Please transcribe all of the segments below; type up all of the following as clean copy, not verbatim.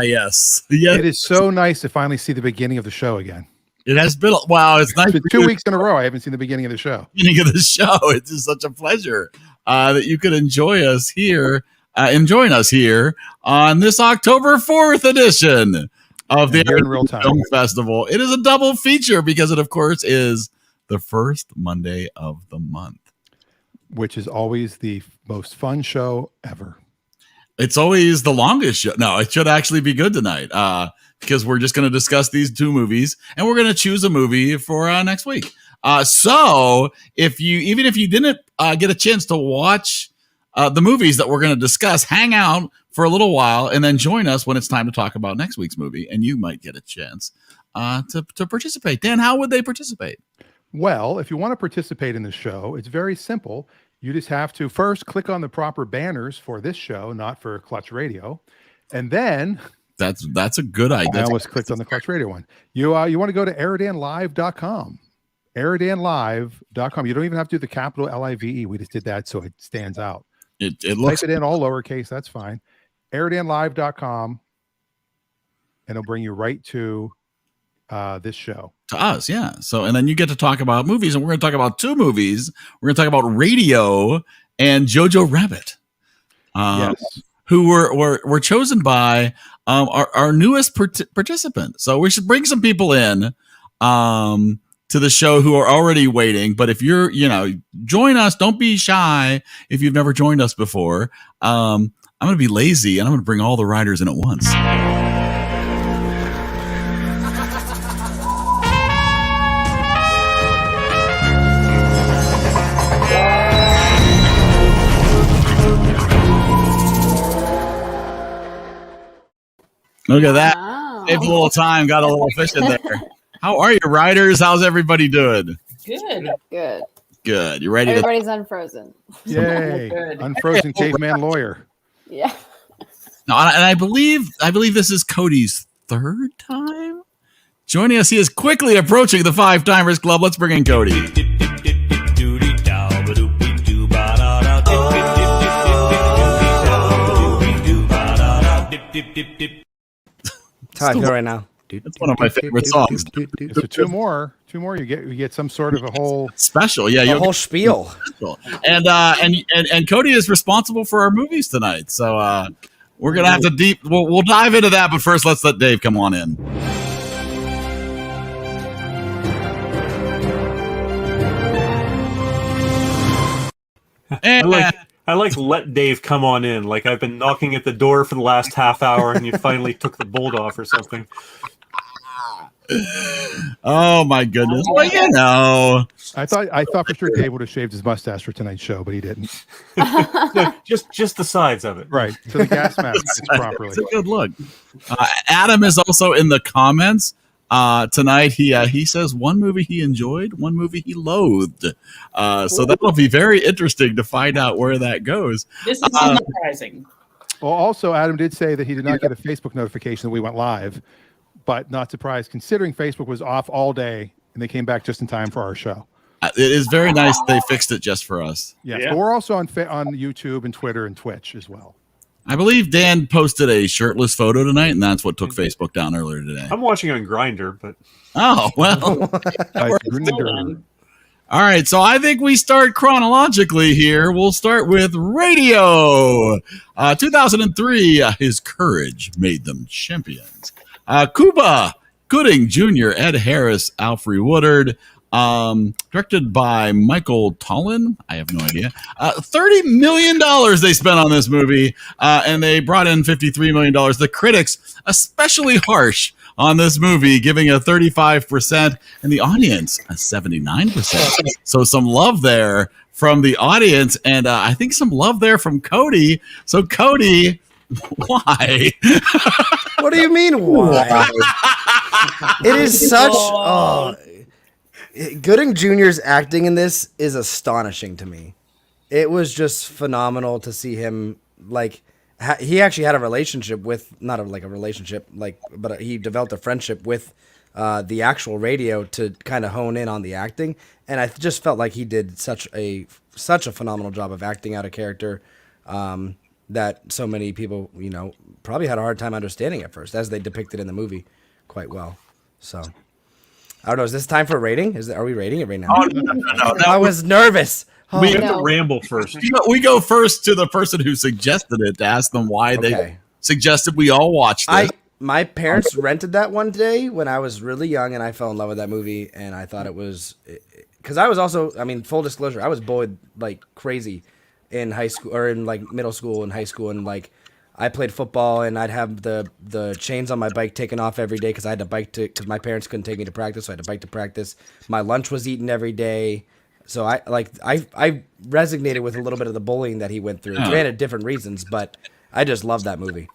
Yes. Yes. It is so nice to finally see the beginning of the show again. It has been, wow, it's nice. It's been 2 weeks in a row. I haven't seen the beginning of the show. Beginning of the show. It's just such a pleasure that you could enjoy us here and join us here on this October 4th edition of the EriDan Film Festival. It is a double feature because it, of course, is the first Monday of the month, which is always the most fun show ever. It's always the longest show. No, it should actually be good tonight because we're just going to discuss these two movies and we're going to choose a movie for next week. So if you didn't get a chance to watch the movies that we're going to discuss, hang out for a little while and then join us when it's time to talk about next week's movie. And you might get a chance to participate. Dan, how would they participate? Well, if you want to participate in the show, it's very simple. You just have to first click on the proper banners for this show, not for Clutch Radio. And then that's a good idea. I almost clicked on the Clutch Radio one. You want to go to EriDanLive.com. EriDanLive.com. You don't even have to do the capital LIVE. We just did that so it stands out. It looks, type it in all lowercase, that's fine. EriDanLive.com, and it'll bring you right to this show. To us, yeah. So, and then you get to talk about movies, and we're going to talk about two movies. We're going to talk about Radio and JoJo Rabbit, yes, who were chosen by our newest participant. So we should bring some people in to the show who are already waiting. But if you're, join us. Don't be shy if you've never joined us before. I'm going to be lazy, and I'm going to bring all the writers in at once. Look at that. Wow. Saved a little time. Got a little fish in there. How are you, writers? How's everybody doing? Good. Good. You ready? Everybody's unfrozen. Yay. Unfrozen caveman lawyer. Yeah. No, and I believe this is Cody's third time joining us. He is quickly approaching the 5-Timers Club. Let's bring in Cody. How I feel right now. That's one of my favorite songs. So two more, you get some sort of a whole special, yeah, a whole spiel. And Cody is responsible for our movies tonight, so we're gonna have to we'll dive into that. But first, let's let Dave come on in. I like let Dave come on in. Like I've been knocking at the door for the last half hour and you finally took the bolt off or something. Oh my goodness. Well, I thought for sure Dave would have shaved his mustache for tonight's show, but he didn't. No, just the sides of it. Right. So the gas mask fits properly. It's a good look. Adam is also in the comments. Tonight he says one movie he enjoyed, one movie he loathed. So that'll be very interesting to find out where that goes. This is surprising. Well, also Adam did say that he did not get a Facebook notification that we went live, but not surprised considering Facebook was off all day and they came back just in time for our show. It is very nice they fixed it just for us. Yes, but we're also on YouTube and Twitter and Twitch as well. I believe Dan posted a shirtless photo tonight, and that's what took Facebook down earlier today. I'm watching on Grindr, but oh well. All right, so I think we start chronologically here. We'll start with Radio. 2003, his courage made them champions. Cuba Gooding Jr., Ed Harris, Alfre Woodard. Directed by Michael Tollin. I have no idea. $30 million they spent on this movie, and they brought in $53 million. The critics, especially harsh on this movie, giving a 35%, and the audience a 79%. So some love there from the audience, and I think some love there from Cody. So Cody, why? What do you mean why? It is such Gooding Jr.'s acting in this is astonishing to me. It was just phenomenal to see him, like, he actually had a relationship with, but he developed a friendship with the actual Radio to kind of hone in on the acting. And I just felt like he did such a phenomenal job of acting out a character. that so many people, probably had a hard time understanding at first, as they depicted in the movie quite well. So, I don't know. Is this time for a rating? Are we rating it right now? Oh, no. I was nervous. Oh, We have No. to ramble first. We go first to the person who suggested it to ask them why they okay. suggested we all watch this. My parents rented that one day when I was really young, and I fell in love with that movie, and I thought it was because I was also, full disclosure, I was bullied like crazy in high school or in like middle school and high school, and like I played football, and I'd have the chains on my bike taken off every day because I had to bike because my parents couldn't take me to practice, so I had to bike to practice. My lunch was eaten every day, so I resonated with a little bit of the bullying that he went through. Granted, different reasons, but I just love that movie.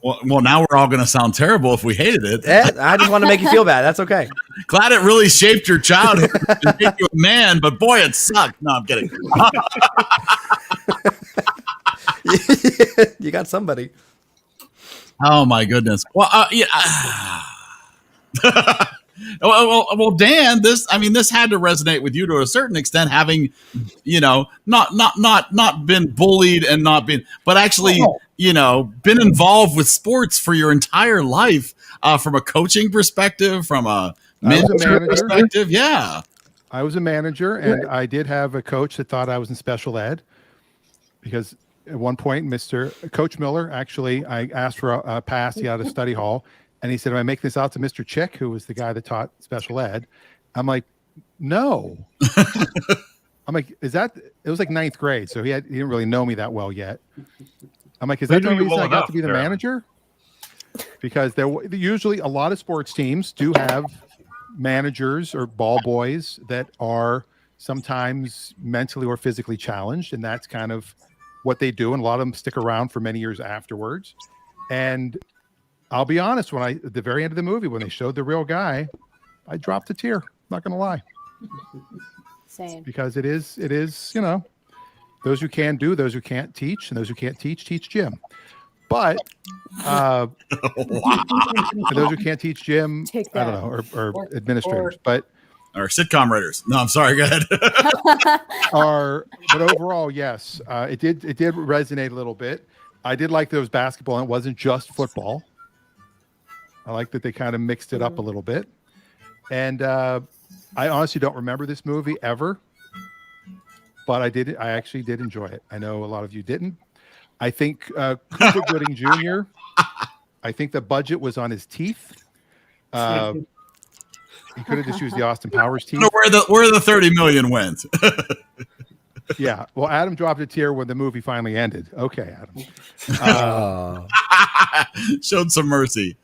Well, now we're all going to sound terrible if we hated it. I just want to make you feel bad. That's okay. Glad it really shaped your childhood and made you a man, but boy, it sucked. No, I'm kidding. You got somebody. Oh my goodness. Well, yeah. Well, Dan, this had to resonate with you to a certain extent, having, not been bullied and not been, but actually, been involved with sports for your entire life, from a coaching perspective, from a manager perspective. Yeah. I was a manager, and I did have a coach that thought I was in special ed because at one point, Coach Miller, actually, I asked for a pass. He had a study hall. And he said, am I making this out to Mr. Chick, who was the guy that taught special ed? I'm like, no. I'm like, it was like ninth grade. So he didn't really know me that well yet. I'm like, is that the reason I got to be the manager? Because usually a lot of sports teams do have managers or ball boys that are sometimes mentally or physically challenged. And that's kind of what they do. And a lot of them stick around for many years afterwards. And I'll be honest, at the very end of the movie, when they showed the real guy, I dropped a tear. Not going to lie. Same. Because it is, those who can do, those who can't teach, and those who can't teach gym. But Wow. those who can't teach gym, I don't know, or administrators, but or sitcom writers. No, I'm sorry. Go ahead. but overall, yes, it did resonate a little bit. I did like that it was basketball and it wasn't just football. I like that they kind of mixed it up a little bit. And I honestly don't remember this movie ever, but I actually did enjoy it. I know a lot of you didn't. I think Cuba Gooding Jr., I think the budget was on his teeth. He could have just used the Austin Powers teeth. Where the 30 million went. Yeah. Well, Adam dropped a tear when the movie finally ended. Okay, Adam. Showed some mercy.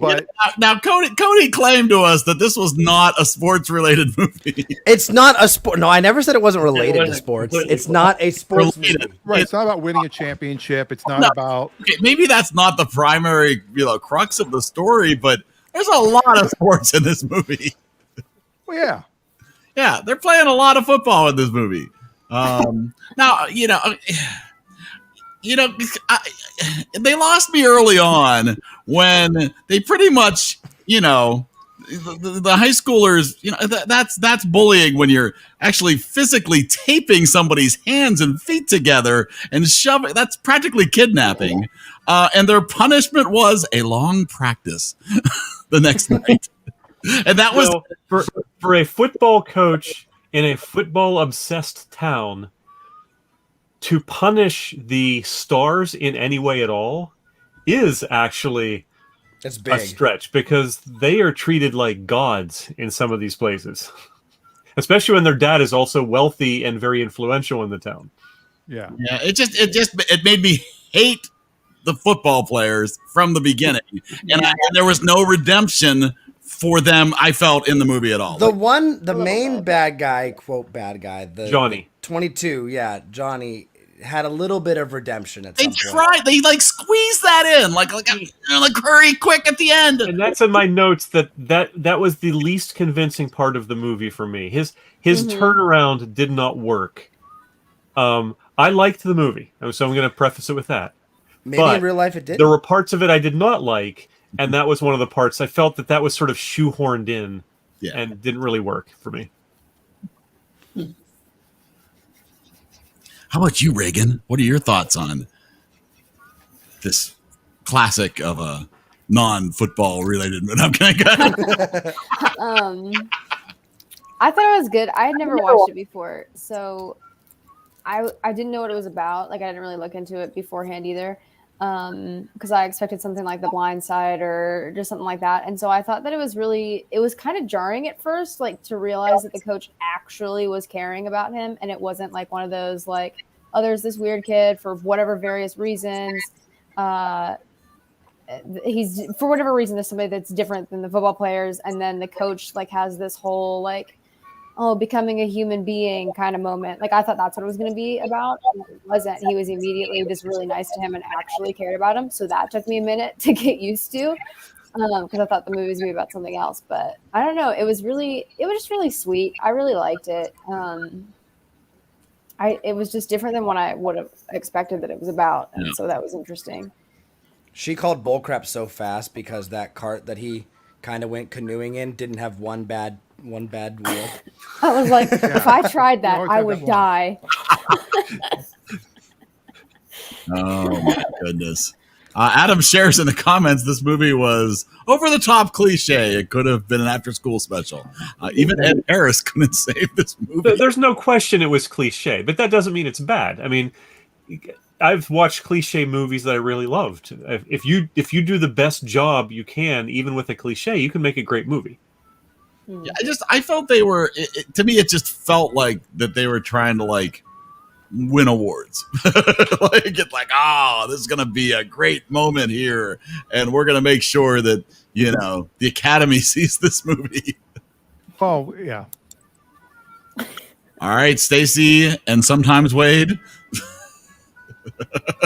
But now Cody claimed to us that this was not a sports related movie. It's not a sport. No, I never said it wasn't related to sports. It's not a sports movie. Right. It's not about winning a championship. It's not about. Okay, maybe that's not the primary, crux of the story, but there's a lot of sports in this movie. Well, yeah. Yeah, they're playing a lot of football in this movie. Now, they lost me early on when they pretty much, the high schoolers, that's bullying when you're actually physically taping somebody's hands and feet together and shoving. That's practically kidnapping. And their punishment was a long practice the next night. And that was for a football coach in a football obsessed town to punish the stars in any way at all is actually it's big. A stretch because they are treated like gods in some of these places, especially when their dad is also wealthy and very influential in the town. Yeah. Yeah. It made me hate the football players from the beginning. And there was no redemption for them, I felt, in the movie at all. The main bad guy, quote bad guy, Johnny. 22, yeah, Johnny had a little bit of redemption at some They point. they squeezed that in, like hurry quick at the end. And that's in my notes that was the least convincing part of the movie for me. His turnaround did not work. I liked the movie, so I'm going to preface it with that. Maybe in real life it did. There were parts of it I did not like, and that was one of the parts I felt that was sort of shoehorned in and didn't really work for me. How about you, Reagan? What are your thoughts on this classic of a non-football related? I'm gonna I thought it was good. I had never watched it before, so I didn't know what it was about. Like I didn't really look into it beforehand either, because I expected something like The Blind Side or just something like that. And so I thought that it was kind of jarring at first, like to realize that the coach actually was caring about him, and it wasn't like one of those like, oh, there's this weird kid for whatever various reasons. He's for whatever reason there's somebody that's different than the football players, and then the coach like has this whole like, oh, becoming a human being kind of moment. Like I thought that's what it was going to be about. And it wasn't. He was immediately just really nice to him and actually cared about him. So that took me a minute to get used to, because I thought the movie was going to be about something else. But I don't know. It was just really sweet. I really liked it. It was just different than what I would have expected that it was about, and so that was interesting. She called bullcrap so fast because that cart that he kind of went canoeing in didn't have one bad wheel. I was like, if I tried that, I would die. Oh my goodness. Adam shares in the comments this movie was over the top cliche. It could have been an after school special. Even Ed Harris couldn't save this movie. There's no question it was cliche, but that doesn't mean it's bad. I mean, I've watched cliche movies that I really loved. If you do the best job you can, even with a cliche, you can make a great movie. Yeah, I felt they were. To me, it just felt like that they were trying to like win awards. Like it's like, oh, this is gonna be a great moment here, and we're gonna make sure that the Academy sees this movie. Oh yeah. All right, Stacy, and sometimes Wade.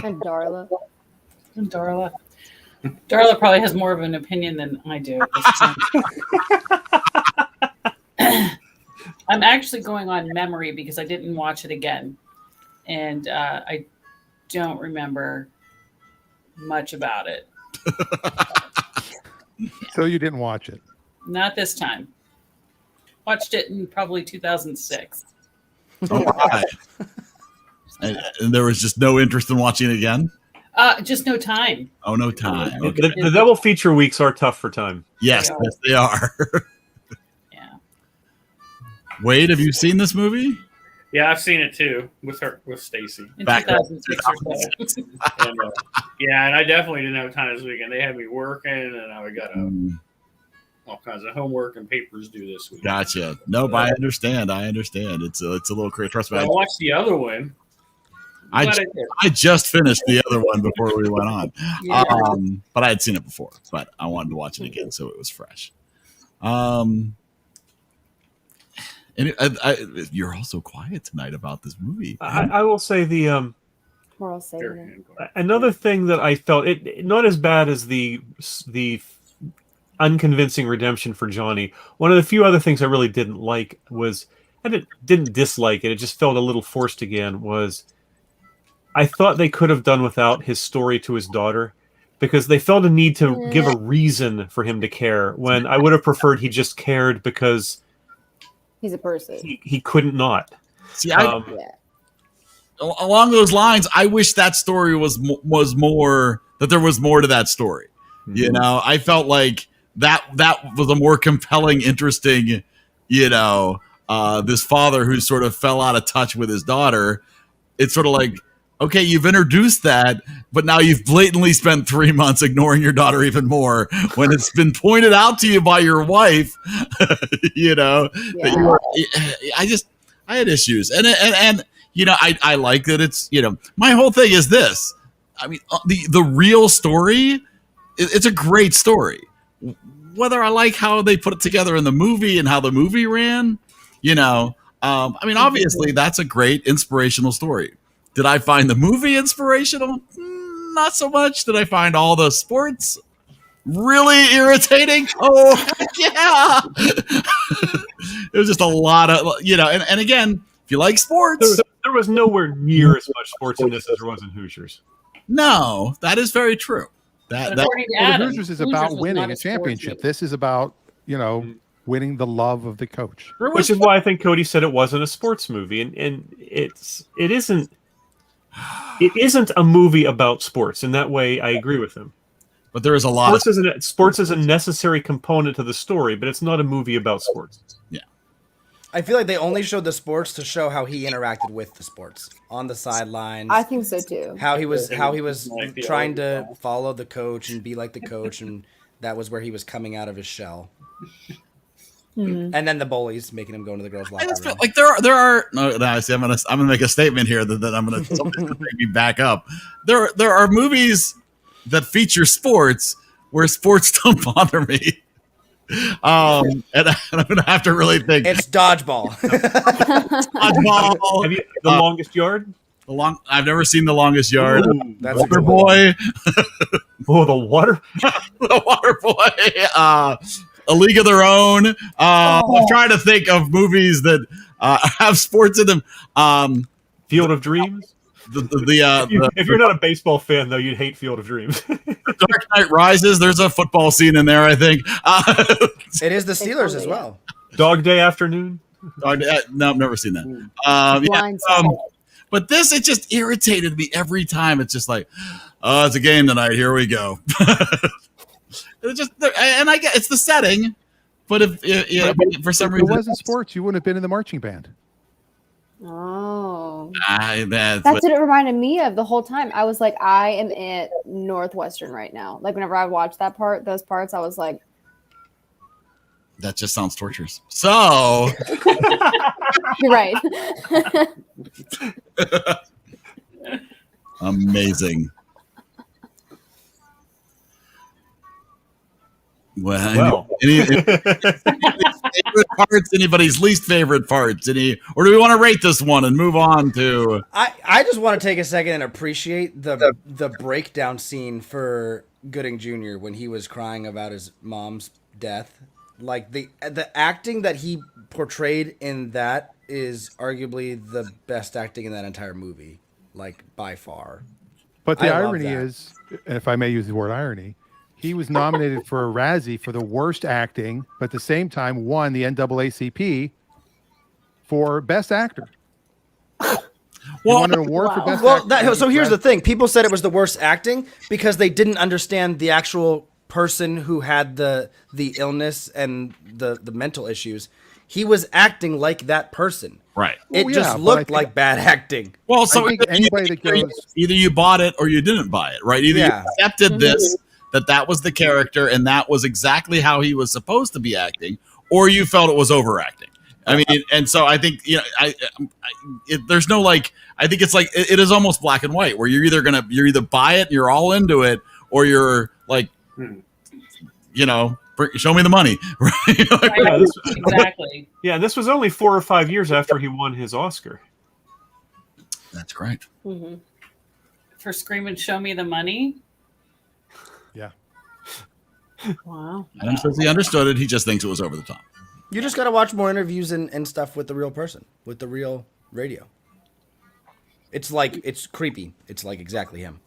And Darla. Darla probably has more of an opinion than I do at this time. I'm actually going on memory because I didn't watch it again. And I don't remember much about it. So you didn't watch it? Not this time. Watched it in probably 2006. Oh, my. And there was just no interest in watching it again? Just no time. Oh, no time. Okay. The double feature weeks are tough for time. Yes, they are. Yeah. Wade, have you seen this movie? Yeah, I've seen it too with Stacy. In Back 2006 or so. And, and I definitely didn't have time this weekend. They had me working, and I got all kinds of homework and papers due this week. Gotcha. Nope, I understand. It's a little crazy. Trust me. I watched the other one. I just finished the other one before we went on. Yeah. But I had seen it before, but I wanted to watch it again, so it was fresh. And you're also quiet tonight about this movie. I will say We're all saving it. another thing that I felt it not as bad as the unconvincing redemption for Johnny. One of the few other things I really didn't like was I didn't dislike it. It just felt a little forced again. Was I thought they could have done without his story to his daughter because they felt a need to give a reason for him to care when I would have preferred he just cared because He's a person. he couldn't not. See, along those lines, I wish that story was more, that there was more to that story. Mm-hmm. I felt like that was a more compelling, interesting, this father who sort of fell out of touch with his daughter. It's sort of like, okay, you've introduced that, but now you've blatantly spent 3 months ignoring your daughter even more when it's been pointed out to you by your wife, that you are, I had issues. And I like that it's, my whole thing is this. I mean, the real story, it's a great story. Whether I like how they put it together in the movie and how the movie ran, obviously that's a great inspirational story. Did I find the movie inspirational? Not so much. Did I find all the sports really irritating? Oh, yeah. It was just a lot of, and again, if you like sports. There was nowhere near as much sports in this as there was in Hoosiers. No, that is very true. The Hoosiers is about winning a championship. This is about, winning the love of the coach. Which is why I think Cody said it wasn't a sports movie. And it isn't. It isn't a movie about sports. In that way, I agree with him. But there is a lot of sports is a necessary component to the story, but it's not a movie about sports. Yeah. I feel like they only showed the sports to show how he interacted with the sports on the sidelines. I think so too. How he was Like the trying old to style. follow the coach and be like the coach, and that was where he was coming out of his shell. And then the bullies making him go into the girls' I locker just feel room. like there are no, see, I'm gonna make a statement here that I'm gonna somebody's gonna bring me back up. There are movies that feature sports where sports don't bother me. And I'm gonna have to really think. It's dodgeball. Dodgeball, Have you The Longest Yard? I've never seen The Longest Yard. Ooh, That's a Water good one. Boy, oh, the water. The Water Boy, A League of Their Own. I'm trying to think of movies that have sports in them. Field of Dreams. If you're not a baseball fan, though, you'd hate Field of Dreams. Dark Knight Rises. There's a football scene in there, I think. It is the Steelers as well. Dog Day Afternoon. No, I've never seen that. Blindside. But this, it just irritated me every time. It's just like, oh, it's a game tonight. Here we go. It's just, and I get it's the setting, but but for some If it reason, wasn't sports, you wouldn't have been in the marching band. Oh. that's That's what it reminded me of the whole time. I was like, I am at Northwestern right now. Like whenever I watched those parts, I was like, that just sounds torturous. So you're right. amazing. Well, any favorite parts? Anybody's least favorite parts? Or do we want to rate this one and move on to? I just want to take a second and appreciate the breakdown scene for Gooding Jr. when he was crying about his mom's death. Like the acting that he portrayed in that is arguably the best acting in that entire movie, like by far. But the I love irony that. is, if I may use the word irony, he was nominated for a Razzie for the worst acting, but at the same time won the NAACP for best actor. He won an award for best Well, actor. so here's the thing: people said it was the worst acting because they didn't understand the actual person who had the illness and the mental issues. He was acting like that person. Right. It Well, just yeah, but I looked think- like bad acting. Well, so I think anybody that goes, either you bought it or you didn't buy it, right? Either Yeah. you accepted this, that was the character and that was exactly how he was supposed to be acting, or you felt it was overacting. I mean, and so I think, there's no like, I think it's like, it is almost black and white where you're either buy it and you're all into it, or you're like, show me the money. Right? Right, exactly. Yeah, this was only 4 or 5 years after he won his Oscar. That's correct. Mhm. For screaming, "Show me the money." yeah. Wow. Adam says he understood it. He just thinks it was over the top. You just got to watch more interviews and stuff with the real person, with the real radio. It's like, it's creepy. It's like exactly him.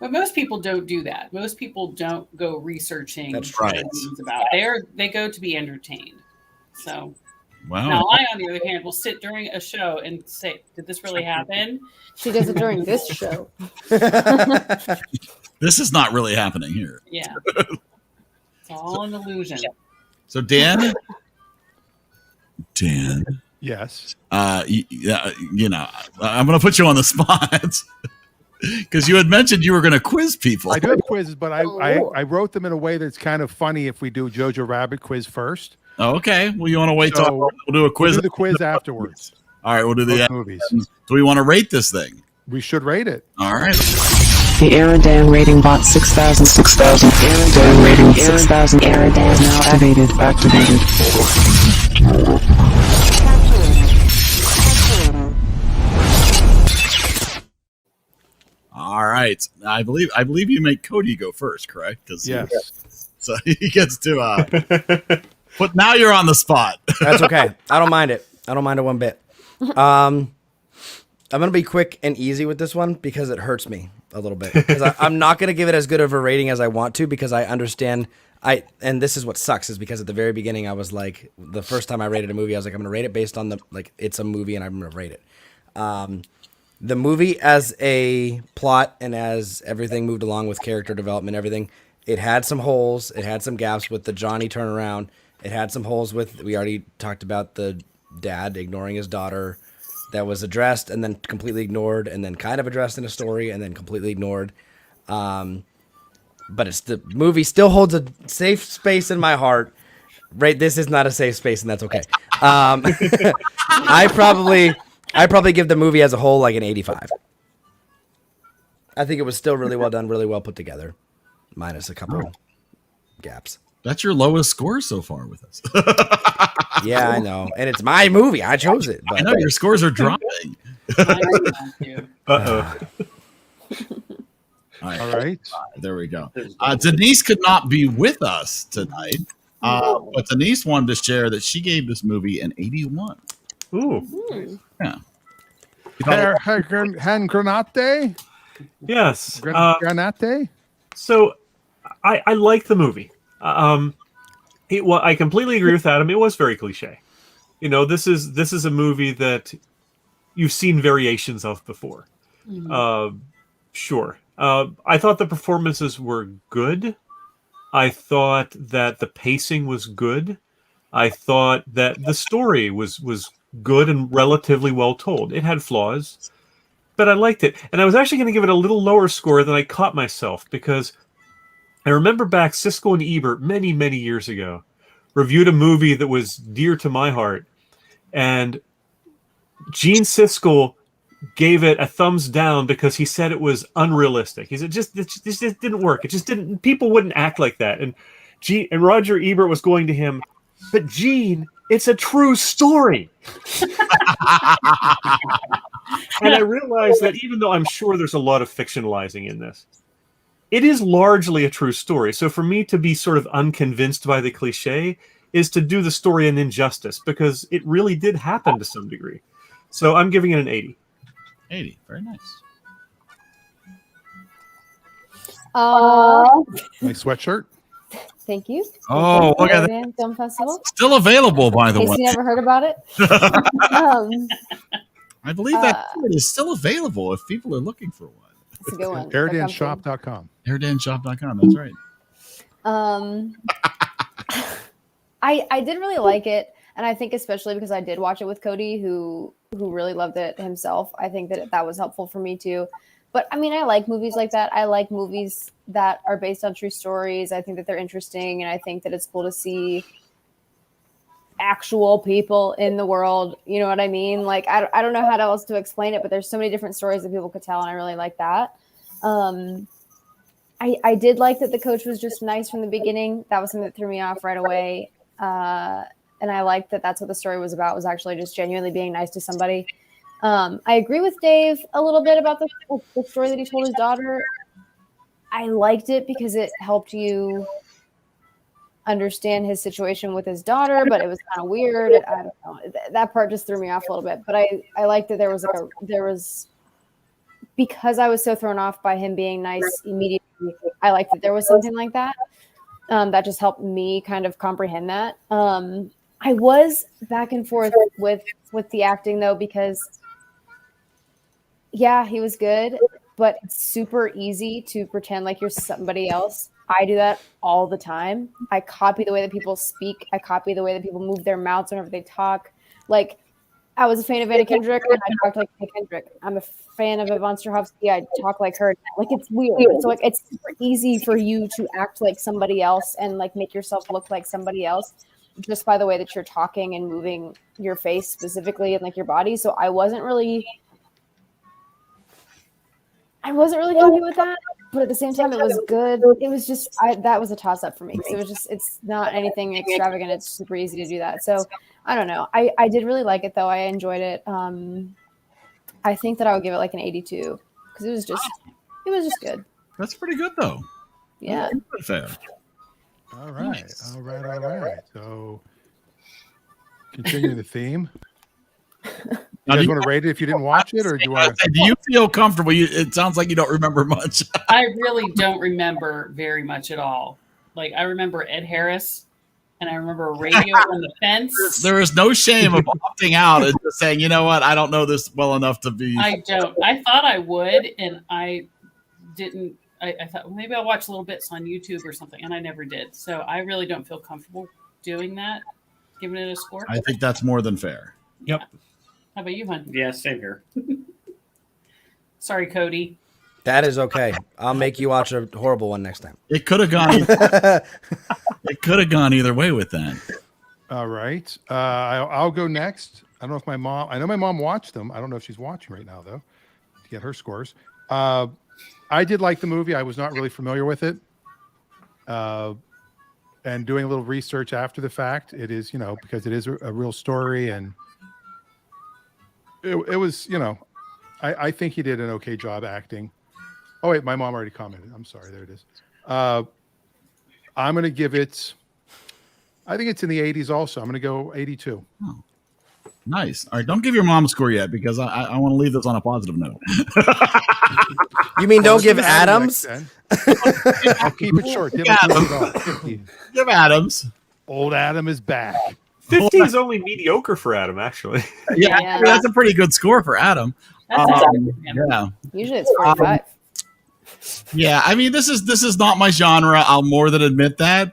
But most people don't do that. Most people don't go researching That's right. what it's about. They go to be entertained. So Wow. now I, on the other hand, will sit during a show and say, "Did this really happen?" She does it during this show. This is not really happening here. Yeah, it's all an illusion. So Dan, Yes. I'm going to put you on the spot because you had mentioned you were going to quiz people. I do have quizzes, but I Oh. wrote them in a way that's kind of funny if we do JoJo Rabbit quiz first. Oh, okay. Well, you want to wait till So, we'll do a We'll quiz? do the quiz afterwards. All right, we'll do Both the. movies. Do we want to rate this thing? We should rate it. All right. The EriDan rating bot 6000. EriDan rating 6000. EriDan now activated. All right. I believe you make Cody go first, correct? Yes. So he gets to. But now you're on the spot. That's okay. I don't mind it. I don't mind it one bit. I'm gonna be quick and easy with this one because it hurts me a little bit. Because I'm not gonna give it as good of a rating as I want to because I understand. And this is what sucks is because at the very beginning I was like, the first time I rated a movie, I was like, I'm gonna rate it based on it's a movie and I'm gonna rate it. The movie, as a plot and as everything moved along with character development, everything, it had some holes. It had some gaps with the Johnny turnaround. It had some holes with, we already talked about the dad ignoring his daughter. That was addressed and then completely ignored, and then kind of addressed in a story and then completely ignored. But it's the movie still holds a safe space in my heart. Right, this is not a safe space, and that's okay. I probably give the movie as a whole like an 85. I think it was still really well done, really well put together, minus a couple gaps. That's your lowest score so far with us. Yeah, I know, and it's my movie. I chose it. But I know your scores are dropping. Uh-oh. All right. There we go. Denise could not be with us tonight, but Denise wanted to share that she gave this movie an 81. Ooh. Yeah. Hand granate? Yes. Granate? So I like the movie. I completely agree with Adam. It was very cliche. You know, this is a movie that you've seen variations of before. Sure. I thought the performances were good. I thought that the pacing was good. I thought that the story was good and relatively well told. It had flaws, but I liked it. And I was actually going to give it a little lower score than I caught myself, because I remember back Siskel and Ebert many, many years ago reviewed a movie that was dear to my heart, and Gene Siskel gave it a thumbs down because he said it was unrealistic. He said it just didn't work. It just didn't. People wouldn't act like that. And Roger Ebert was going to him, but Gene, it's a true story. And I realized that even though I'm sure there's a lot of fictionalizing in this, it is largely a true story. So for me to be sort of unconvinced by the cliche is to do the story an injustice, because it really did happen to some degree. So I'm giving it an 80. 80. Very nice. Nice sweatshirt. Thank you. Oh, look at that. EriDan Film Festival. Still available, by the In case way. you never heard about it. I believe that shirt is still available if people are looking for one. It's a good one. They're comfy. EriDanShop.com. EriDanShop.com. That's right. I did really like it, and I think especially because I did watch it with Cody, who really loved it himself. I think that was helpful for me too. But I mean, I like movies like that. I like movies that are based on true stories. I think that they're interesting, and I think that it's cool to see actual people in the world. You know what I mean? Like, I don't know how else to explain it, but there's so many different stories that people could tell, and I really like that. I did like that the coach was just nice from the beginning. That was something that threw me off right away. And I liked that that's what the story was about, was actually just genuinely being nice to somebody. I agree with Dave a little bit about the story that he told his daughter. I liked it because it helped you understand his situation with his daughter, but it was kind of weird. I don't know. That part just threw me off a little bit. But I liked that there was because I was so thrown off by him being nice immediately. I liked that there was something like that. That just helped me kind of comprehend that. I was back and forth with the acting though, because yeah, he was good, but it's super easy to pretend like you're somebody else. I do that all the time. I copy the way that people speak. I copy the way that people move their mouths whenever they talk. Like, I was a fan of Anna Kendrick, and I talked like Anna Kendrick. I'm a fan of Yvonne Strahovski. I talk like her. Like, it's weird. So, like, it's super easy for you to act like somebody else and, like, make yourself look like somebody else just by the way that you're talking and moving your face specifically and, like, your body. So I wasn't really happy with that. But at the same time, it was good. It was just, that was a toss-up for me. So it's not anything extravagant. It's super easy to do that. So I don't know. I did really like it, though. I enjoyed it. I think that I would give it like an 82 because it was just good. That's pretty good, though. Yeah. Fair. All right. All right. So continuing the theme. You guys want to rate it if you didn't watch it, or do you want to? Do you feel comfortable? It sounds like you don't remember much. I really don't remember very much at all. Like, I remember Ed Harris and I remember a radio on the fence. There is no shame of opting out and just saying, you know what, I don't know this well enough to be. I don't. I thought I would, and I didn't. I thought, well, maybe I'll watch little bits on YouTube or something, and I never did. So I really don't feel comfortable doing that, giving it a score. I think that's more than fair. Yep. How about you, hon? Yeah, same here. Sorry, Cody. That is okay. I'll make you watch a horrible one next time. It could have gone. It could have gone either way with that. All right. I'll go next. I don't know if my mom. I know my mom watched them. I don't know if she's watching right now though, to get her scores. I did like the movie. I was not really familiar with it. And doing a little research after the fact, it is, because it is a real story, and it was, I think he did an okay job acting. Oh wait, my mom already commented. I'm sorry. There it is. I'm going to give it. I think it's in the 80s. Also, I'm going to go 82. Oh, nice. All right, don't give your mom a score yet because I want to leave this on a positive note. You mean don't give Adams? I'll keep it short. Give Give Adams. Old Adam is back. 50 is only mediocre for Adam, actually. Yeah, that's a pretty good score for Adam. Yeah. Usually it's 45. Yeah, I mean, this is not my genre. I'll more than admit that.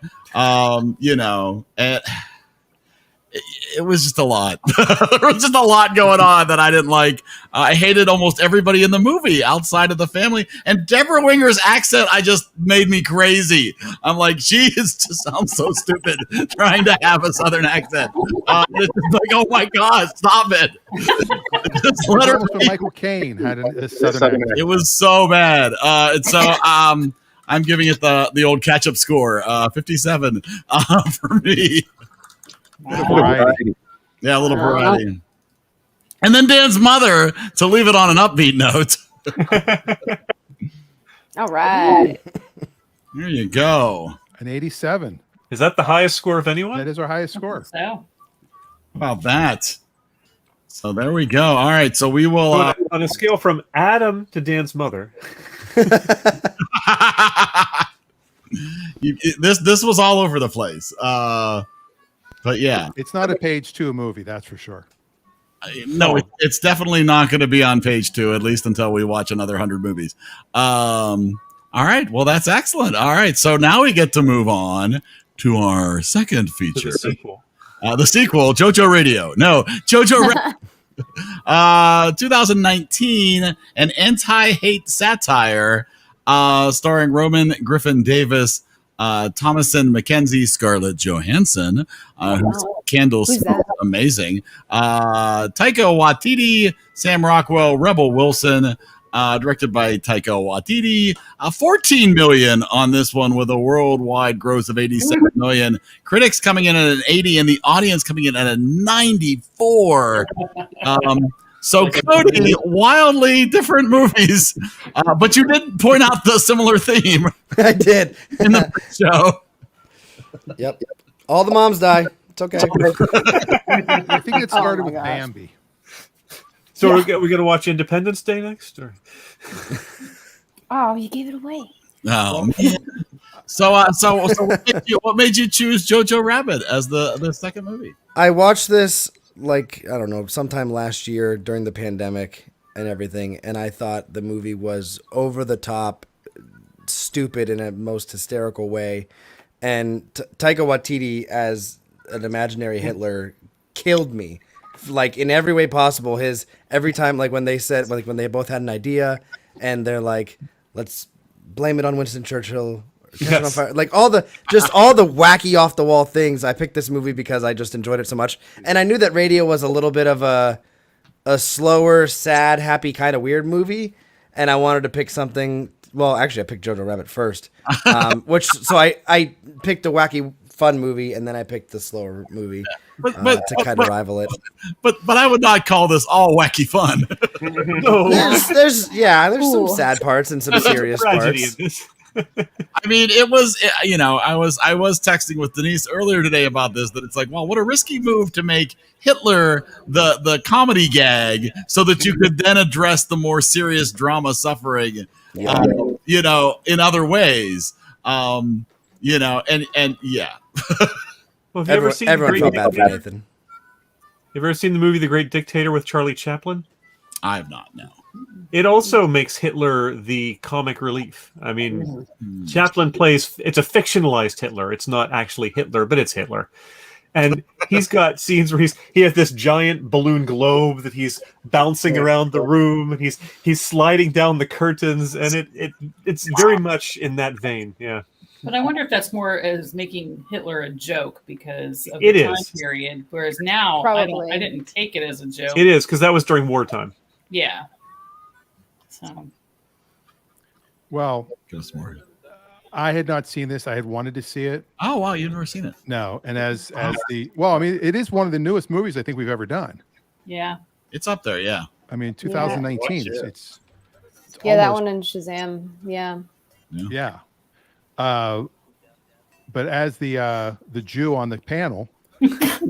It was just a lot. There was just a lot going on that I didn't like. I hated almost everybody in the movie outside of the family. And Deborah Winger's accent, just made me crazy. I'm like, she just sounds so stupid trying to have a Southern accent. It's just like, oh my God, stop it. Just let her. Michael Caine had a Southern accent. It was so bad. And so I'm giving it the old catch-up score, 57 for me. Variety. Yeah, a little variety. And then Dan's mother, to leave it on an upbeat note. All right. There you go. An 87. Is that the highest score of anyone? That is our highest score. So How about that? So there we go. All right, so we will... on a scale from Adam to Dan's mother. This was all over the place. But yeah. It's not a page 2 movie, that's for sure. No, it's definitely not going to be on page 2, at least until we watch another 100 movies. All right. Well, that's excellent. All right. So now we get to move on to our second feature. The sequel. The sequel, JoJo Radio. No, JoJo 2019, an anti-hate satire starring Roman Griffin Davis, Thomasin McKenzie, Scarlett Johansson, whose candle smells amazing, Taika Waititi, Sam Rockwell, Rebel Wilson, directed by Taika Waititi. 14 million on this one with a worldwide gross of 87 million. Critics coming in at an 80 and the audience coming in at a 94. So, Cody, wildly different movies, but you did point out the similar theme. I did. In the show. Yep. All the moms die. It's okay. I think it started with Bambi. So we're going to watch Independence Day next? Or? Oh, you gave it away. Oh, man. So what made you choose Jojo Rabbit as the second movie? I watched this, I don't know, sometime last year during the pandemic and everything, and I thought the movie was over the top, stupid in a most hysterical way, and Taika Waititi as an imaginary Hitler killed me, in every way possible. Every time, when they said, when they both had an idea, and they're like, let's blame it on Winston Churchill. Yes. On fire. All the wacky off the wall things. I picked this movie because I just enjoyed it so much, and I knew that Radio was a little bit of a slower, sad, happy kind of weird movie, and I wanted to pick something. Well, actually, I picked Jojo Rabbit first, so I picked a wacky, fun movie, and then I picked the slower movie to kind of rival it. But I would not call this all wacky fun. No. There's some sad parts and some serious parts. I mean, it was, I was texting with Denise earlier today about this, that it's like, well, what a risky move to make Hitler the comedy gag so that you could then address the more serious drama suffering, in other ways, and yeah. Well, have you ever seen Everyone The felt Great bad for Dictator? Nathan. You ever seen the movie The Great Dictator with Charlie Chaplin? I have not. No. It also makes Hitler the comic relief. I mean, Chaplin plays, it's a fictionalized Hitler. It's not actually Hitler, but it's Hitler. And he's got scenes where he has this giant balloon globe that he's bouncing around the room, and he's sliding down the curtains, and it's very much in that vein. Yeah. But I wonder if that's more as making Hitler a joke because of It the time is. period, whereas now Probably. I didn't take it as a joke. It is, because that was during wartime. Yeah. So Well, Just more. I had not seen this. I had wanted to see it. Oh wow, you've never seen it? No, and as I mean, it is one of the newest movies I think we've ever done. yeah. It's up there. Yeah. I mean, 2019. Yeah. It's Yeah, that almost- one in Shazam. Yeah. Yeah. But as the Jew on the panel,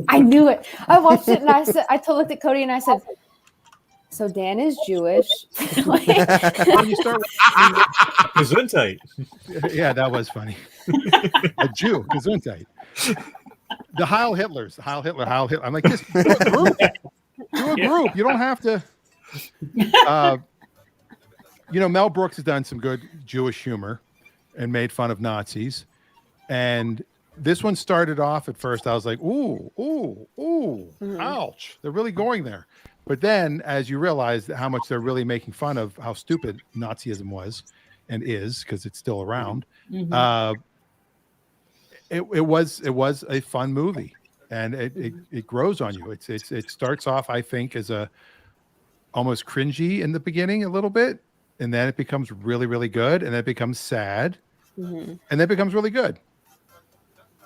I knew it. I watched it and looked at Cody and I said, so Dan is Jewish. Like, when you start, Gesundheit. yeah, that was funny. A Jew, Gesundheit. The Heil Hitlers, Heil Hitler. I'm like, just do a group. Do a group. You don't have to. Mel Brooks has done some good Jewish humor and made fun of Nazis. And this one started off at first, I was like, ooh, ouch. They're really going there. But then as you realize how much they're really making fun of how stupid Nazism was and is, because it's still around, it was a fun movie. And it grows on you. It starts off, I think, as a almost cringy in the beginning a little bit. And then it becomes really, really good. And then it becomes sad. And then it becomes really good.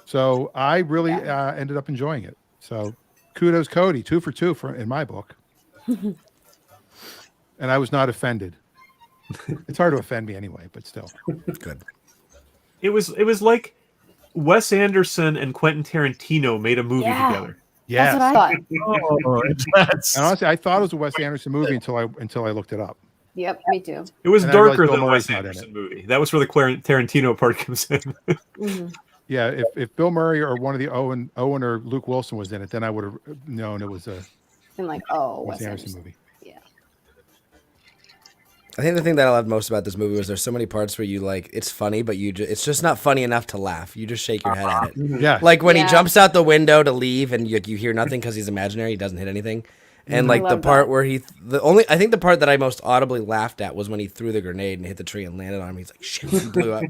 So I really ended up enjoying it. So kudos, Cody, 2 for 2 in my book. And I was not offended. It's hard to offend me anyway, but still. Good. It was like Wes Anderson and Quentin Tarantino made a movie together. Yes. That's what I thought. Oh, that's And honestly, I thought it was a Wes Anderson movie until I looked it up. Yep, me too. It was And I realized darker Bill than a Murray's Wes not in Anderson movie. That was where the Tarantino part comes in. Yeah, if Bill Murray or one of the Owen or Luke Wilson was in it, then I would have known it was a And like, Wes Anderson movie. Yeah. I think the thing that I loved most about this movie was there's so many parts where you like it's funny, but it's just not funny enough to laugh. You just shake your head at it. Yeah. Like when he Yeah. jumps out the window to leave, and you hear nothing because he's imaginary. He doesn't hit anything. And like the love part that. where I think the part that I most audibly laughed at was when he threw the grenade and hit the tree and landed on him. He's like, shit, he blew up.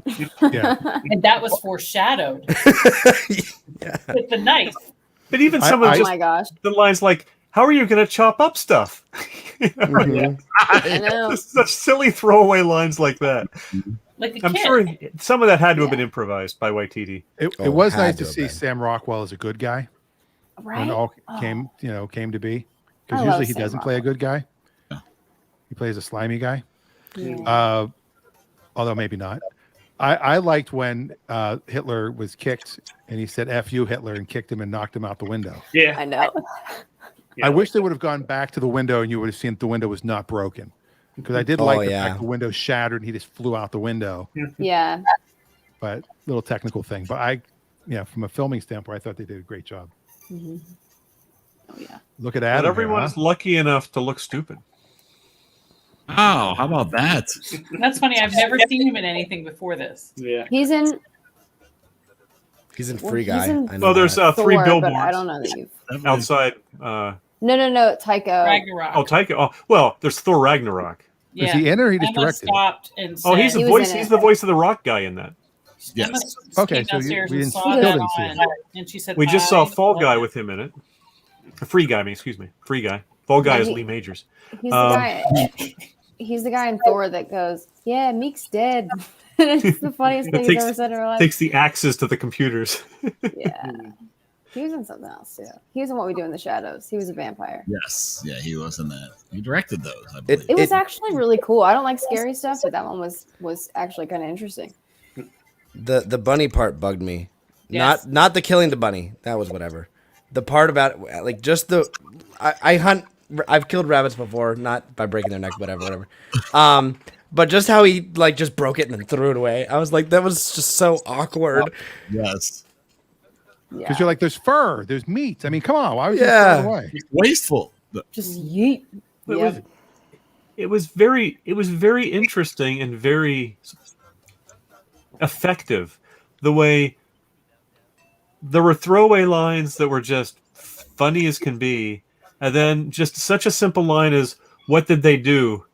Yeah. And that was foreshadowed with the knife. But even some of Oh just my gosh. the lines like, "How are you going to chop up stuff?" I know. Just such silly throwaway lines like that. Like a I'm kid. sure some of that had to have been improvised by Waititi. It Oh, was had nice to to have see been. Sam Rockwell as a good guy when Right? it all Oh. came to be. I Because love usually he Sam doesn't play a good guy. He plays a slimy guy. Yeah. Although maybe not. I liked when Hitler was kicked and he said "F you, Hitler" and kicked him and knocked him out the window. Yeah. I know. Yeah. I wish they would have gone back to the window and you would have seen that the window was not broken. Because I did like the yeah. fact the window shattered and he just flew out the window. Yeah. But little technical thing. But from a filming standpoint, I thought they did a great job. Oh yeah. Look at Not Adam. everyone is lucky enough to look stupid. oh, how about that? That's funny. I've never seen him in anything before this. Yeah. He's in He's in Well, Free he's Guy. in- I know Well, there's that. three Thor, billboards but I don't know that you've. outside. No, Tycho. Ragnarok. Oh, Taika. Oh, well, there's Thor Ragnarok. Yeah. Is he in it or he just Emma directed? stopped and said, Oh, he's the He was voice. in He's it. the voice of the rock guy in that. Yes. Emma Okay, came so downstairs we and didn't- saw still that didn't see on, it. and she said, We just saw "Hi." Fall Guy with him in it. Free Guy, excuse me. Free Guy. Fall Guy Yeah, is he- Lee Majors. He's the guy. He's the guy in Thor that goes, "Yeah, Meek's dead." It's the funniest thing he's ever said in her life. Takes the axes to the computers. Yeah. He was in something else too. He was in What We Do in the Shadows. He was a vampire. Yes. Yeah, he was in that. He directed those, I believe. It was actually really cool. I don't like scary stuff, but that one was actually kind of interesting. The bunny part bugged me. Yes. Not the killing the bunny. That was whatever. The part about like just the I hunt. I've killed rabbits before, not by breaking their neck, whatever. But just how he like just broke it and then threw it away. I was like, that was just so awkward. Yes. Because you're like, there's fur, there's meat. I mean, come on, why would you Yeah. throw it away? Wasteful. Just yeet. It was very interesting and very effective. The way there were throwaway lines that were just funny as can be, and then just such a simple line as "What did they do?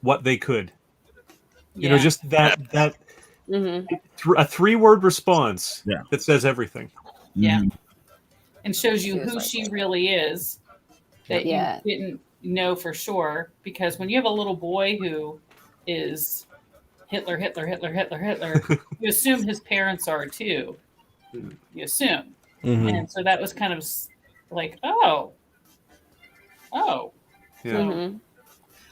What they could." You know, just that a 3-word response that says everything. Yeah. And shows you who she really is that you didn't know for sure. Because when you have a little boy who is Hitler, you assume his parents are too. You assume. And so that was kind of like, oh. Yeah.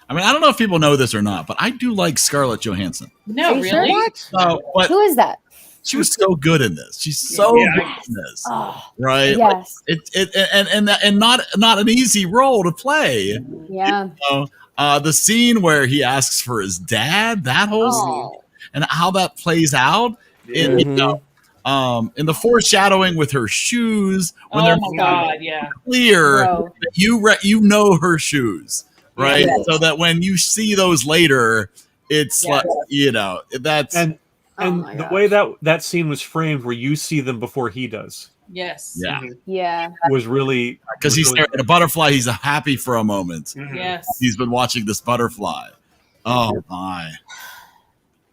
I mean, I don't know if people know this or not, but I do like Scarlett Johansson. No, really? What? But Who is that? she was so good in this. She's so good in this, right? Yes. And not an easy role to play. Yeah. You know, the scene where he asks for his dad, that whole scene, and how that plays out. In, you know, in the foreshadowing with her shoes, when they're clear that you know her shoes, right? So that when you see those later, it's like, you know, that's and the way that scene was framed, where you see them before he does. Yes. Yeah. Was really because he's staring at a butterfly. He's happy for a moment. Yes. He's been watching this butterfly. Oh my.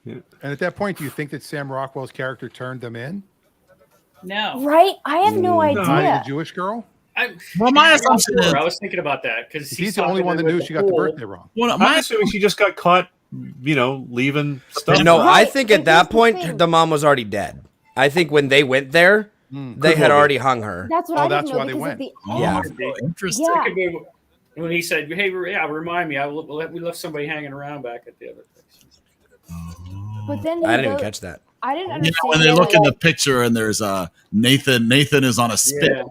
And at that point, do you think that Sam Rockwell's character turned them in? No. Right? I have no idea. The Jewish girl? Well, my assumption is I was thinking about that because he's the only one that knew she got the birthday wrong. Well, I'm assuming she just got caught, you know, leaving stuff. No, I think at that point the mom was already dead. I think when they went there, they had already hung her. That's what I didn't know, because at the end. Interesting. Yeah. When he said, "Hey, remind me," we left somebody hanging around back at the other place. But then I didn't even catch that. I didn't You understand. know, when they look in the picture and there's Nathan is on a spit.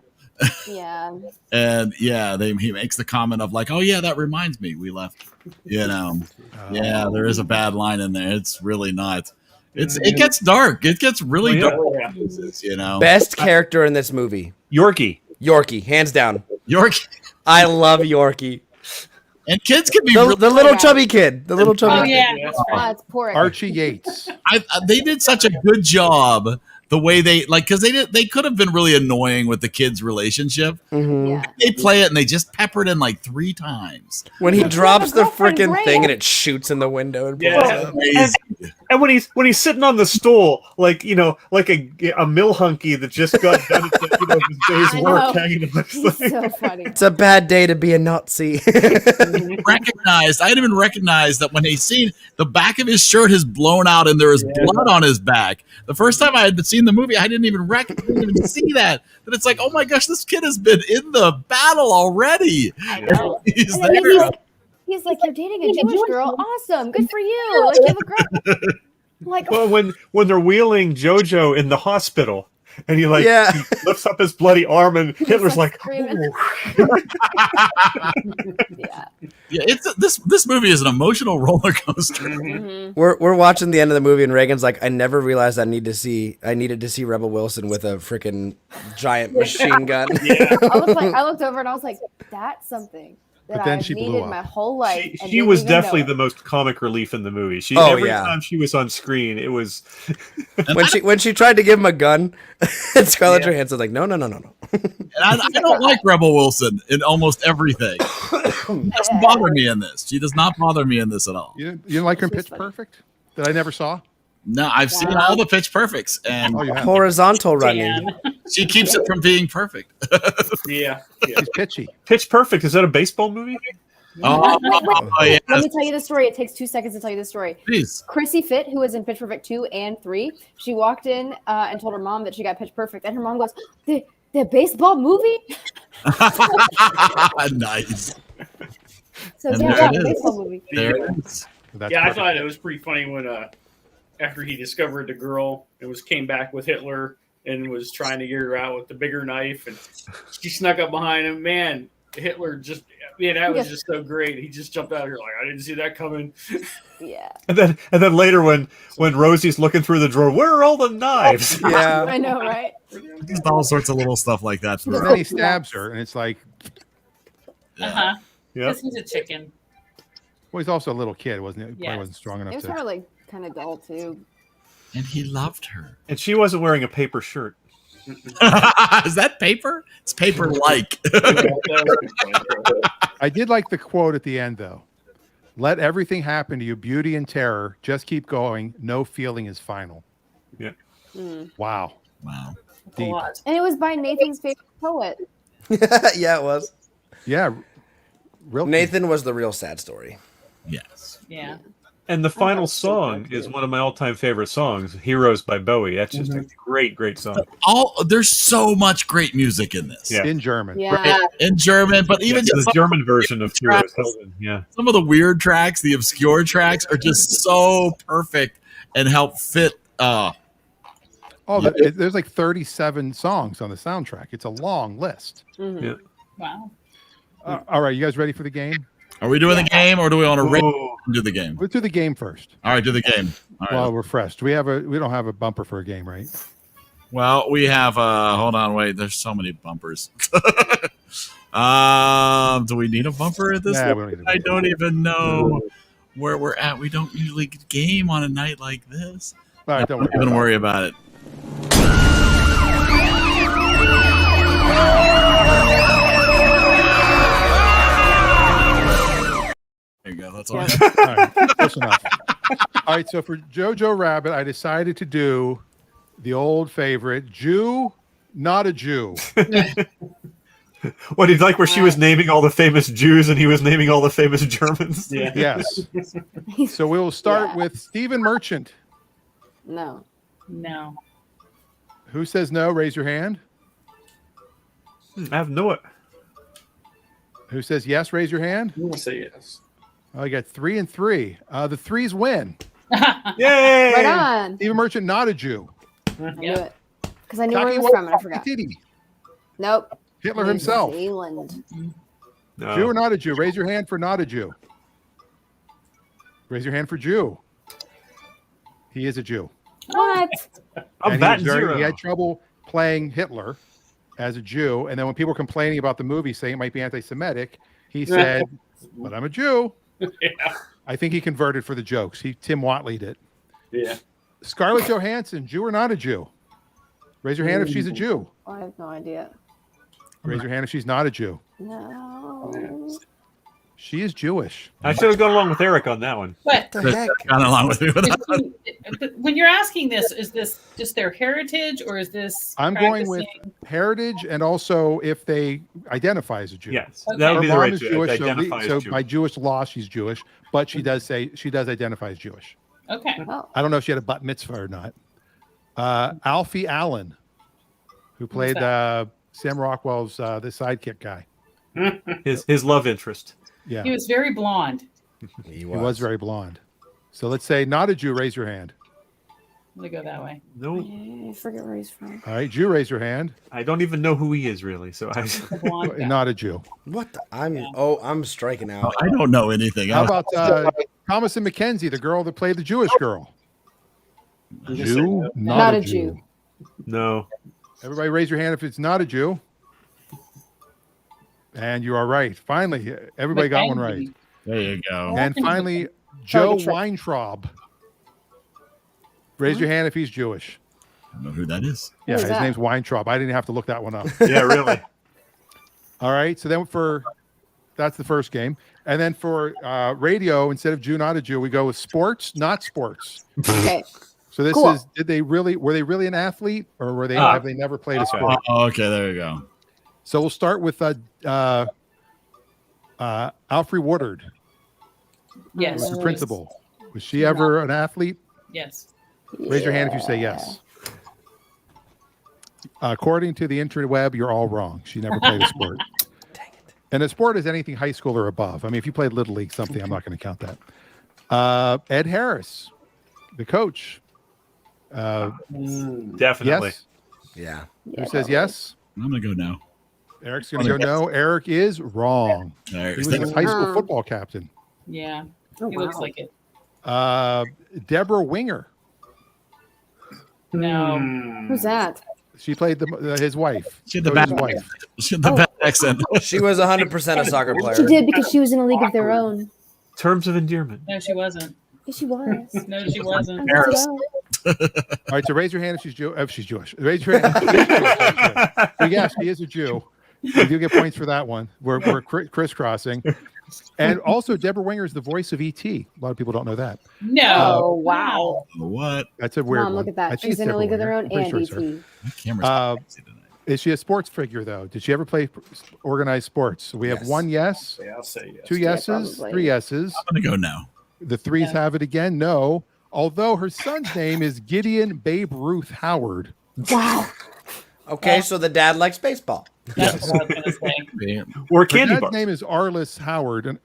Yeah. And he makes the comment of like, oh yeah, that reminds me, we left. You know, there is a bad line in there. It's really not. It gets dark. It gets really dark. You know, Best character in this movie, Yorkie, hands down. Yorkie. I love Yorkie. And kids can be the little chubby kid. The little chubby. Oh kid. yeah. It's poor Archie Yates. They did such a good job. The way they because they could have been really annoying with the kids' relationship. Yeah. They play it and they just peppered in like 3 times. When he drops the girlfriend freaking Grant. thing and it shoots in the window and blows up. and when he's sitting on the stool, like, you know, like a mill hunky that just got done his day's work hanging on this He's thing. so funny. It's a bad day to be a Nazi. I didn't even recognize that when he's seen the back of his shirt is blown out and there is blood on his back. The first time I had seen the movie, I didn't even see that. But it's like, oh my gosh, this kid has been in the battle already. I know. He's And then there. he's like, you're dating a Jewish girl. Awesome. Good for you. Like, you have a girl. Like, Well, when they're wheeling JoJo in the hospital, and he lifts up his bloody arm, and Hitler's like, screaming. "Ooh." Yeah, it's this movie is an emotional roller coaster. We're watching the end of the movie and Reagan's like, I never realized I needed to see Rebel Wilson with a freaking giant machine gun. I looked over and I was like, that's something that But then I've she blew needed up. my whole life. and She didn't was even know definitely it. the most comic relief in the movie. Every time she was on screen, it was when she tried to give him a gun, and Scarlett Johansson's like, no. And I don't like Rebel Wilson in almost everything. She doesn't bother me in this. She does not bother me in this at all. You didn't like her in She was Pitch funny. Perfect that I never saw? No, I've seen all the Pitch Perfects, and Oh, you have. Horizontal running. she keeps it from being perfect. Yeah. She's pitchy. Pitch Perfect. Is that a baseball movie? Oh, yeah. Let me tell you the story. It takes 2 seconds to tell you the story. Please. Chrissy Fit, who was in Pitch Perfect 2 and 3, she walked in and told her mom that she got Pitch Perfect. And her mom goes, the baseball movie? Nice. So, And yeah, there it the is. baseball movie. There it is. That's Yeah, I perfect. thought it was pretty funny when after he discovered the girl and came back with Hitler and was trying to get her out with the bigger knife, and she snuck up behind him. Man, Hitler just that was just so great. He just jumped out here like, I didn't see that coming. Yeah. And then later when Rosie's looking through the drawer, where are all the knives? Yeah. I know, right? Just all sorts of little stuff like that. And then he stabs her, and it's like, Uh-huh. Yep. Because he's a chicken. well, he's also a little kid, wasn't he? He Yes. probably wasn't strong It enough was to. probably kind of dull too. And he loved her. And she wasn't wearing a paper shirt. Is that paper? It's paper-like. I did like the quote at the end, though. Let everything happen to you, beauty and terror. Just keep going. No feeling is final. Yeah. Wow. Wow. A Deep. lot. And it was by Nathan's favorite poet. Yeah, it was. Yeah. Real Nathan was the real sad story. Yes. Yeah. And the final song is one of my all-time favorite songs, "Heroes" by Bowie. That's just a great, great song. There's so much great music in this. Yeah. in German. Yeah. In German, but even Yeah, just the German version of tracks. "Heroes." Yeah. some of the weird tracks, the obscure tracks, are just so perfect and help fit. There's like 37 songs on the soundtrack. It's a long list. Yeah. Wow. All right, you guys ready for the game? Are we doing the game, or do we want to Ooh. do the game? Let's do the game first. All right, do the game. All right. While we're fresh. We don't have a bumper for a game, right? Well, we have. Hold on, wait. There's so many bumpers. Do we need a bumper at this? Nah, point? we don't need a I bumper. don't even know where we're at. We don't usually game on a night like this. All right, don't worry. Don't even worry about it. There you go. That's all. I have. All right, close enough. All right, so for JoJo Rabbit, I decided to do the old favorite, Jew, not a Jew. What, did you like where she was naming all the famous Jews and he was naming all the famous Germans? Yeah. Yes. So we will start with Stephen Merchant. No. No. Who says no? Raise your hand. I have no it. Who says yes? Raise your hand. I'm gonna say yes. Oh, you got 3 and 3. The threes win. Yay! Right on. Stephen Merchant, not a Jew. I knew Yeah. it. Because I knew where he was Taki from and I forgot. Waititi, Nope. Hitler New himself. Zealand. No. Jew or not a Jew? Raise your hand for not a Jew. Raise your hand for Jew. He is a Jew. What? I'm And batting zero. he had trouble playing Hitler as a Jew. And then when people were complaining about the movie saying it might be anti-Semitic, he said, but I'm a Jew. Yeah. I think he converted for the jokes. Tim Watley'd it. Yeah. Scarlett Johansson, Jew or not a Jew? Raise your hand if she's a Jew. I have no idea. Raise your hand if she's not a Jew. No. She is Jewish. I should have gone along with Eric on that one. But What the heck? Gone along with me with that. when you're asking this, is this just their heritage or is this I'm going with practicing- heritage and also if they identify as a Jew. Yes, Okay. that would Her be the mom right is to Jewish, identify so as Jewish. by Jewish law, she's Jewish, but she does say she does identify as Jewish. Okay. Oh. I don't know if she had a bat mitzvah or not. Alfie Allen, who played Sam Rockwell's the sidekick guy. His love interest. Yeah, He was very blonde. he was very blonde. So let's say not a Jew. Raise your hand. I'm gonna go that way. No, I forget where he's from. All right, Jew, raise your hand. I don't even know who he is really. So I. The blonde guy. Not a Jew. What? I'm striking out. I don't know anything. How about Thomas and Mackenzie, the girl that played the Jewish girl? Jew, Not a Jew. No. Everybody raise your hand if it's not a Jew. And you are right. Finally, everybody got one right. Mackenzie. There you go. And finally, Joe the trick. Weintraub. Raise your hand if he's Jewish. I don't know who that is. Yeah, Who's his that? name's Weintraub. I didn't have to look that one up. Yeah, really. All right. So then that's the first game. And then for radio, instead of Jew, not a Jew, we go with sports, not sports. Okay. So this Cool. is, were they really an athlete or have they never played a Okay. sport? Oh, okay, there you go. So we'll start with Alfre Woodard, Yes. the principal. Was she ever an athlete? Yes. Raise your hand if you say yes. According to the interweb, you're all wrong. She never played a sport. Dang it. And a sport is anything high school or above. I mean, if you played Little League something, I'm not going to count that. Ed Harris, the coach. Definitely. Yes. Yeah. Who says yes? I'm gonna go now. Eric's going to go no. Eric is wrong. There, He was his high school football captain. Yeah. Oh, He looks wow. like it. Deborah Winger. No. Who's that? She played his wife. She had the bad wife. She had the bad accent. She was 100% a soccer player. She did because she was in a league of their own. Terms of endearment. No, she wasn't. Yes, she was. No, she wasn't. Paris. All right, so raise your hand if she's Jewish. Raise your hand. If she's Jewish. So yes, she is a Jew. You do get points for that one. We're crisscrossing. And also, Deborah Winger is the voice of E.T. A lot of people don't know that. No. Oh, wow. What? That's a weird Mom, one. look at that. I think She's it's in a Deborah league of their Winger. own I'm and pretty sure it's her. E.T. My camera's sexy tonight. Is she a sports figure, though? Did she ever play organized sports? We have one yes, Yeah, I'll say yes. 2 yeses, probably. 3 yeses. I'm going to go now. The threes have it again. No. Although her son's name is Gideon Babe Ruth Howard. Wow. Okay, so the dad likes baseball. That's what I was going to say. Or Her candy dad's bar. name is Arliss Howard, and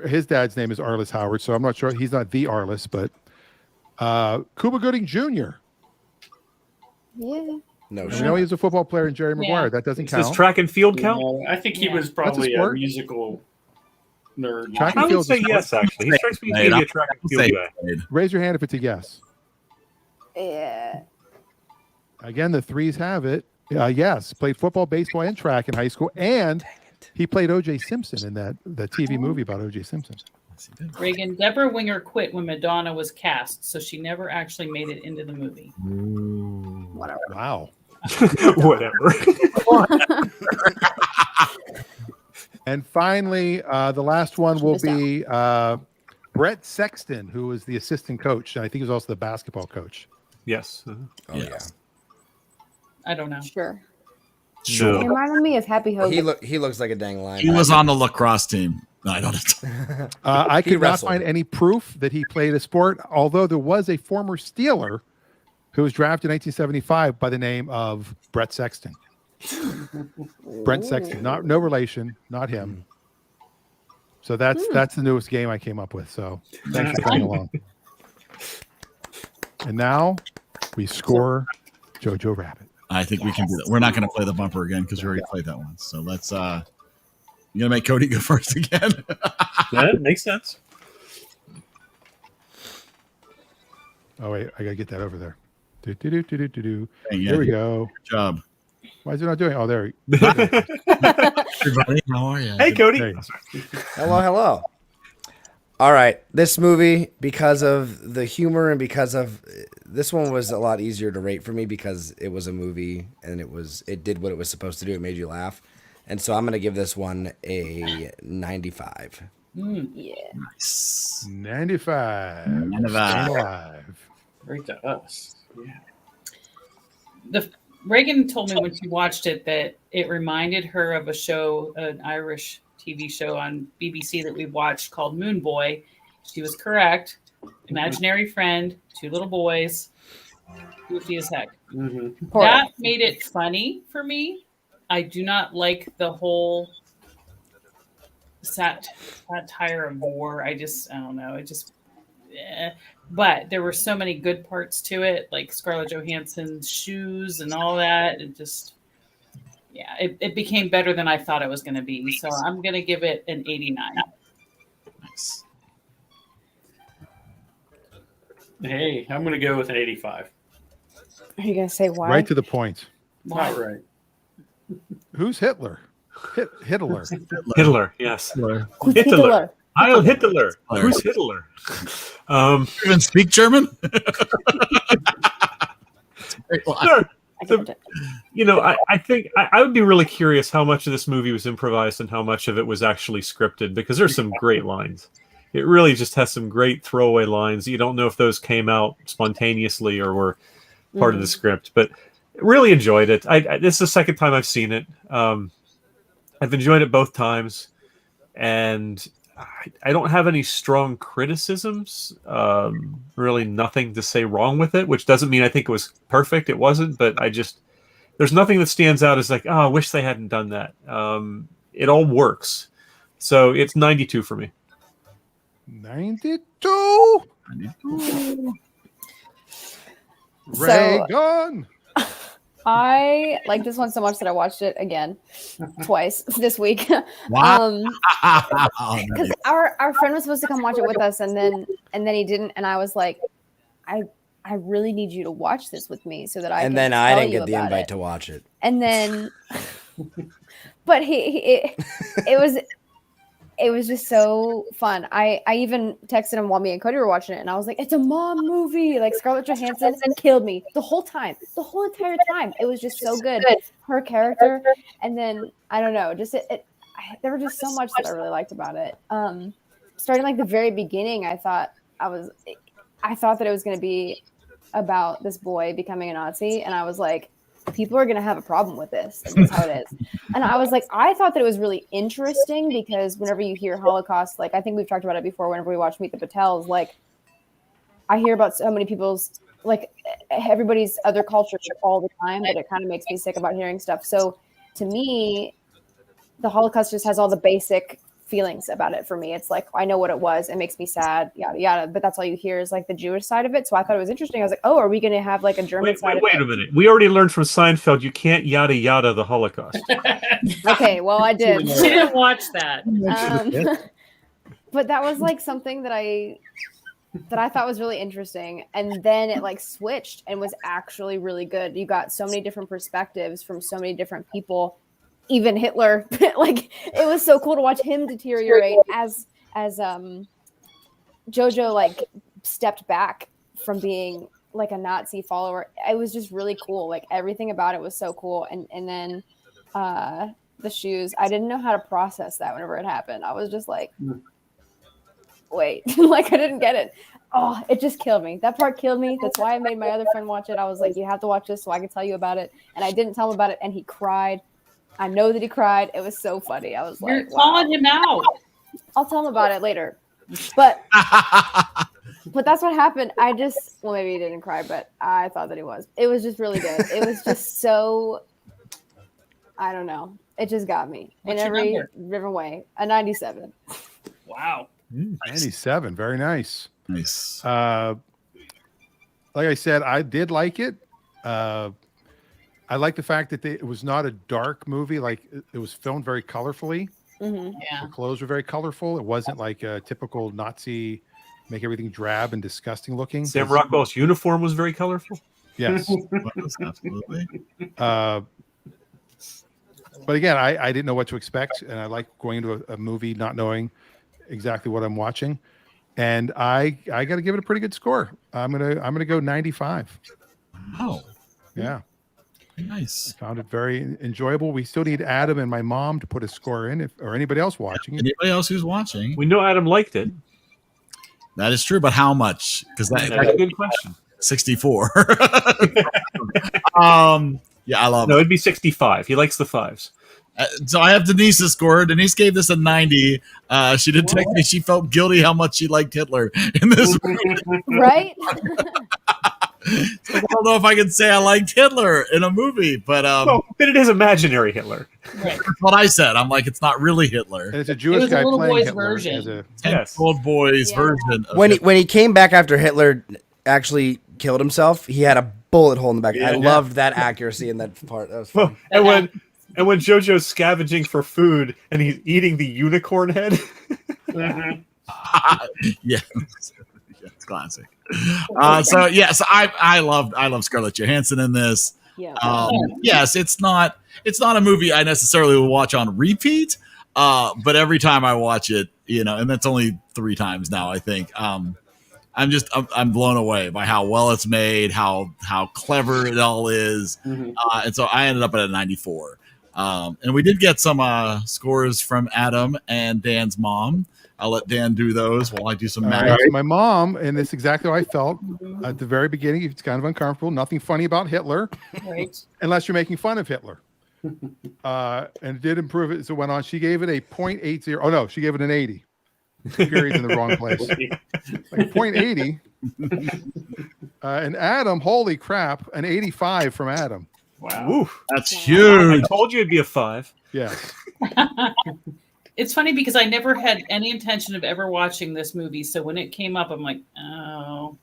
his dad's name is Arliss Howard. So I'm not sure he's not the Arliss, but Cuba Gooding Jr. Yeah. No We shit. know he's a football player in Jerry Maguire. Yeah. That doesn't Does count. track and field count? No, I think he Yeah. was probably a sport. musical nerd. Track I and would field's a say sport. yes, actually. He strikes me as maybe a track and field Say guy. played. Raise your hand if it's a yes. Yeah. Again, the threes have it. Yes, played football, baseball, and track in high school, and he played O.J. Simpson in the TV movie about O.J. Simpson. Yes, he did. Reagan, Deborah Winger quit when Madonna was cast, so she never actually made it into the movie. Whatever. Wow. Whatever. And finally, the last one will be Brett Sexton, who was the assistant coach, and I think he was also the basketball coach. Yes. Oh, Yes. I don't know. Sure. Sure. It reminded me of Happy yeah. Hogan. He looks like a dang lion. He was on the lacrosse team. No, I don't. I He could not wrestled. find any proof that he played a sport, although there was a former Steeler who was drafted in 1975 by the name of Brett Sexton. Brent Sexton, no relation, not him. So that's the newest game I came up with. So thanks for playing along. And now we score JoJo Rabbit. I think we can do that. We're not going to play the bumper again because we already played that one. So let's. You're going to make Cody go first again. That makes sense. Oh wait, I gotta get that over there. Do. Hey, yeah, Here we go. Good job. Why is it not doing? Oh, there. Everybody, how are you? Hey, Cody. There you go. Hello. All right. This movie, because of the humor and because of this one was a lot easier to rate for me because it was a movie and it did what it was supposed to do. It made you laugh. And so I'm going to give this one a 95. Yeah. Nice. 95. 95. Staying alive. Right to us. Yeah. Reagan told me when she watched it that it reminded her of a show, an Irish TV show on BBC that we watched called Moon Boy. She was correct. Imaginary friend, 2 little boys, goofy as heck. Mm-hmm. That made it funny for me. I do not like the whole satire of war. I don't know. But there were so many good parts to it, like Scarlett Johansson's shoes and all that. It became better than I thought it was going to be. So I'm going to give it an 89. Nice. Hey, I'm going to go with an 85. Are you gonna say why? Right to the point. Not right. Who's Hitler? Hitler. Hitler, yes. Who's Hitler. Hitler? Heil Hitler. Who's Hitler? You even speak German? Sure. I get it. You know, I think I would be really curious how much of this movie was improvised and how much of it was actually scripted because there's some great lines. It really just has some great throwaway lines. You don't know if those came out spontaneously or were part of the script, but really enjoyed it. This is the second time I've seen it. I've enjoyed it both times, and I don't have any strong criticisms. Really nothing to say wrong with it, which doesn't mean I think it was perfect. It wasn't, but there's nothing that stands out as like, oh, I wish they hadn't done that. It all works. So it's 92 for me. 92. Reagan. I like this one so much that I watched it again twice this week. Wow. Because our friend was supposed to come watch it with us, and then he didn't, and I was like, I I really need you to watch this with me so that I And can then I tell didn't you get the about invite it. to watch it. And then, but it was just so fun. I even texted him while me and Cody were watching it, and I was like, "It's a mom movie." Like Scarlett Johansson killed me the whole entire time. It was just so good. Her character, and then I don't know, just there were just so much that I really liked about it. Starting like the very beginning, I thought that it was going to be about this boy becoming a Nazi, and I was like, people are going to have a problem with this. Like, that's how it is. And I was like, I thought that it was really interesting because whenever you hear Holocaust, like I think we've talked about it before, whenever we watch Meet the Patels, like I hear about so many people's, like everybody's other culture all the time, but it kind of makes me sick about hearing stuff. So to me, the Holocaust just has all the basic feelings about it for me. It's like, I know what it was. It makes me sad, yada, yada. But that's all you hear is like the Jewish side of it. So I thought it was interesting. I was like, oh, are we going to have like a German side Wait a minute. We already learned from Seinfeld you can't yada yada the Holocaust. Okay, well, I did. She didn't watch that. But that was like something that I thought was really interesting. And then it like switched and was actually really good. You got so many different perspectives from so many different people. Even Hitler, like it was so cool to watch him deteriorate as JoJo like stepped back from being like a Nazi follower. It was just really cool. Like everything about it was so cool. And then the shoes, I didn't know how to process that whenever it happened. I was just like, wait, like I didn't get it. Oh, it just killed me. That part killed me. That's why I made my other friend watch it. I was like, you have to watch this so I can tell you about it. And I didn't tell him about it, and he cried. I know that he cried. It was so funny. I was like, you're calling him out. I'll tell him about it later. But that's what happened. Well, maybe he didn't cry, but I thought that he was. It was just really good. It was just so, I don't know. It just got me in every different way. A 97. Wow. 97. Very nice. Nice. Like I said, I did like it. I like the fact that it was not a dark movie. Like it was filmed very colorfully. Mm-hmm. Yeah. The clothes were very colorful. It wasn't like a typical Nazi, make everything drab and disgusting looking. Sam Rockwell's uniform was very colorful. Yes. Absolutely. But again, I didn't know what to expect, and I like going into a movie not knowing exactly what I'm watching. And I got to give it a pretty good score. I'm gonna go 95. Oh, Yeah. nice. Found it very enjoyable. We still need Adam and my mom to put a score in, or anybody else watching. Anybody else who's watching? We know Adam liked it. That is true, but how much? Because That's a good question. 64. Yeah, I love No, it. it'd be 65. He likes the fives. So I have Denise's score. Denise gave this a 90. She did text me. She felt guilty how much she liked Hitler in this movie. Right? It's like, I don't know if I can say I liked Hitler in a movie, but But it is imaginary Hitler. Right. that's what I said. I'm like, it's not really Hitler. And it's a Jewish was a guy little playing boy's Hitler version. as a 10-year-old boy's Yeah. version. Of When Hitler. he came back after Hitler actually killed himself, he had a bullet hole in the back. I Yeah. loved that accuracy in that part. That was fun. And when JoJo's scavenging for food and he's eating the unicorn head. Yeah, it's classic. So I love Scarlett Johansson in this. Yeah. Yes, it's not a movie I necessarily will watch on repeat. But every time I watch it, and that's only 3 times now, I think. I'm blown away by how well it's made, how clever it all is. And so I ended up at a 94. And we did get some scores from Adam and Dan's mom. I'll let Dan do those while I do some math. So my mom, and it's exactly how I felt at the very beginning. It's kind of uncomfortable. Nothing funny about Hitler, Right. unless you're making fun of Hitler. And it did improve it as it went on. She gave it a 0.80. Oh no, she gave it an 80. Period's in the wrong place. Like 0.80. And Adam, holy crap, an 85 from Adam. Wow. Oof. That's I huge. told you it'd be a 5. Yes. It's funny because I never had any intention of ever watching this movie. So when it came up, I'm like, oh,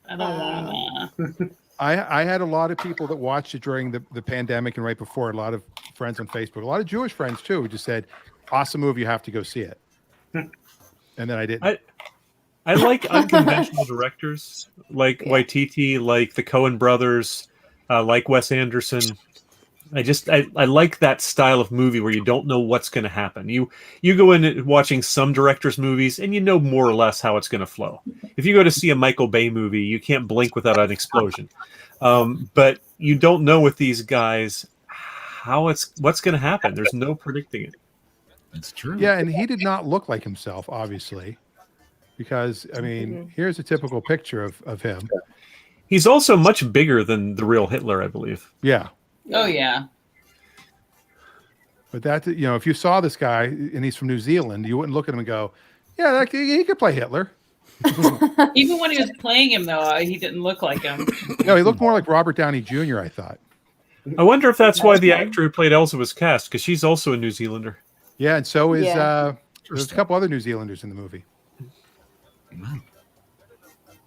I don't want to. I had a lot of people that watched it during the pandemic and right before. A lot of friends on Facebook, a lot of Jewish friends too, who just said, awesome movie, you have to go see it. And then I didn't. I like unconventional directors like Yeah. Waititi, like the Coen brothers, like Wes Anderson. I like that style of movie where you don't know what's going to happen. You go in watching some directors' movies and you know more or less how it's going to flow. If you go to see a Michael Bay movie, you can't blink without an explosion. But you don't know with these guys what's going to happen. There's no predicting it. It's true. Yeah, and he did not look like himself, obviously, because I mean, here's a typical picture of him. He's also much bigger than the real Hitler, I believe. Yeah, Oh yeah. but that if you saw this guy and he's from New Zealand, you wouldn't look at him and go, "Yeah, he could play Hitler." Even when he was playing him, though, he didn't look like him. No, he looked more like Robert Downey Jr. I thought. I wonder if that's why the actor who played Elsa was cast, because she's also a New Zealander. Yeah, and so is Yeah. there's a couple other New Zealanders in the movie.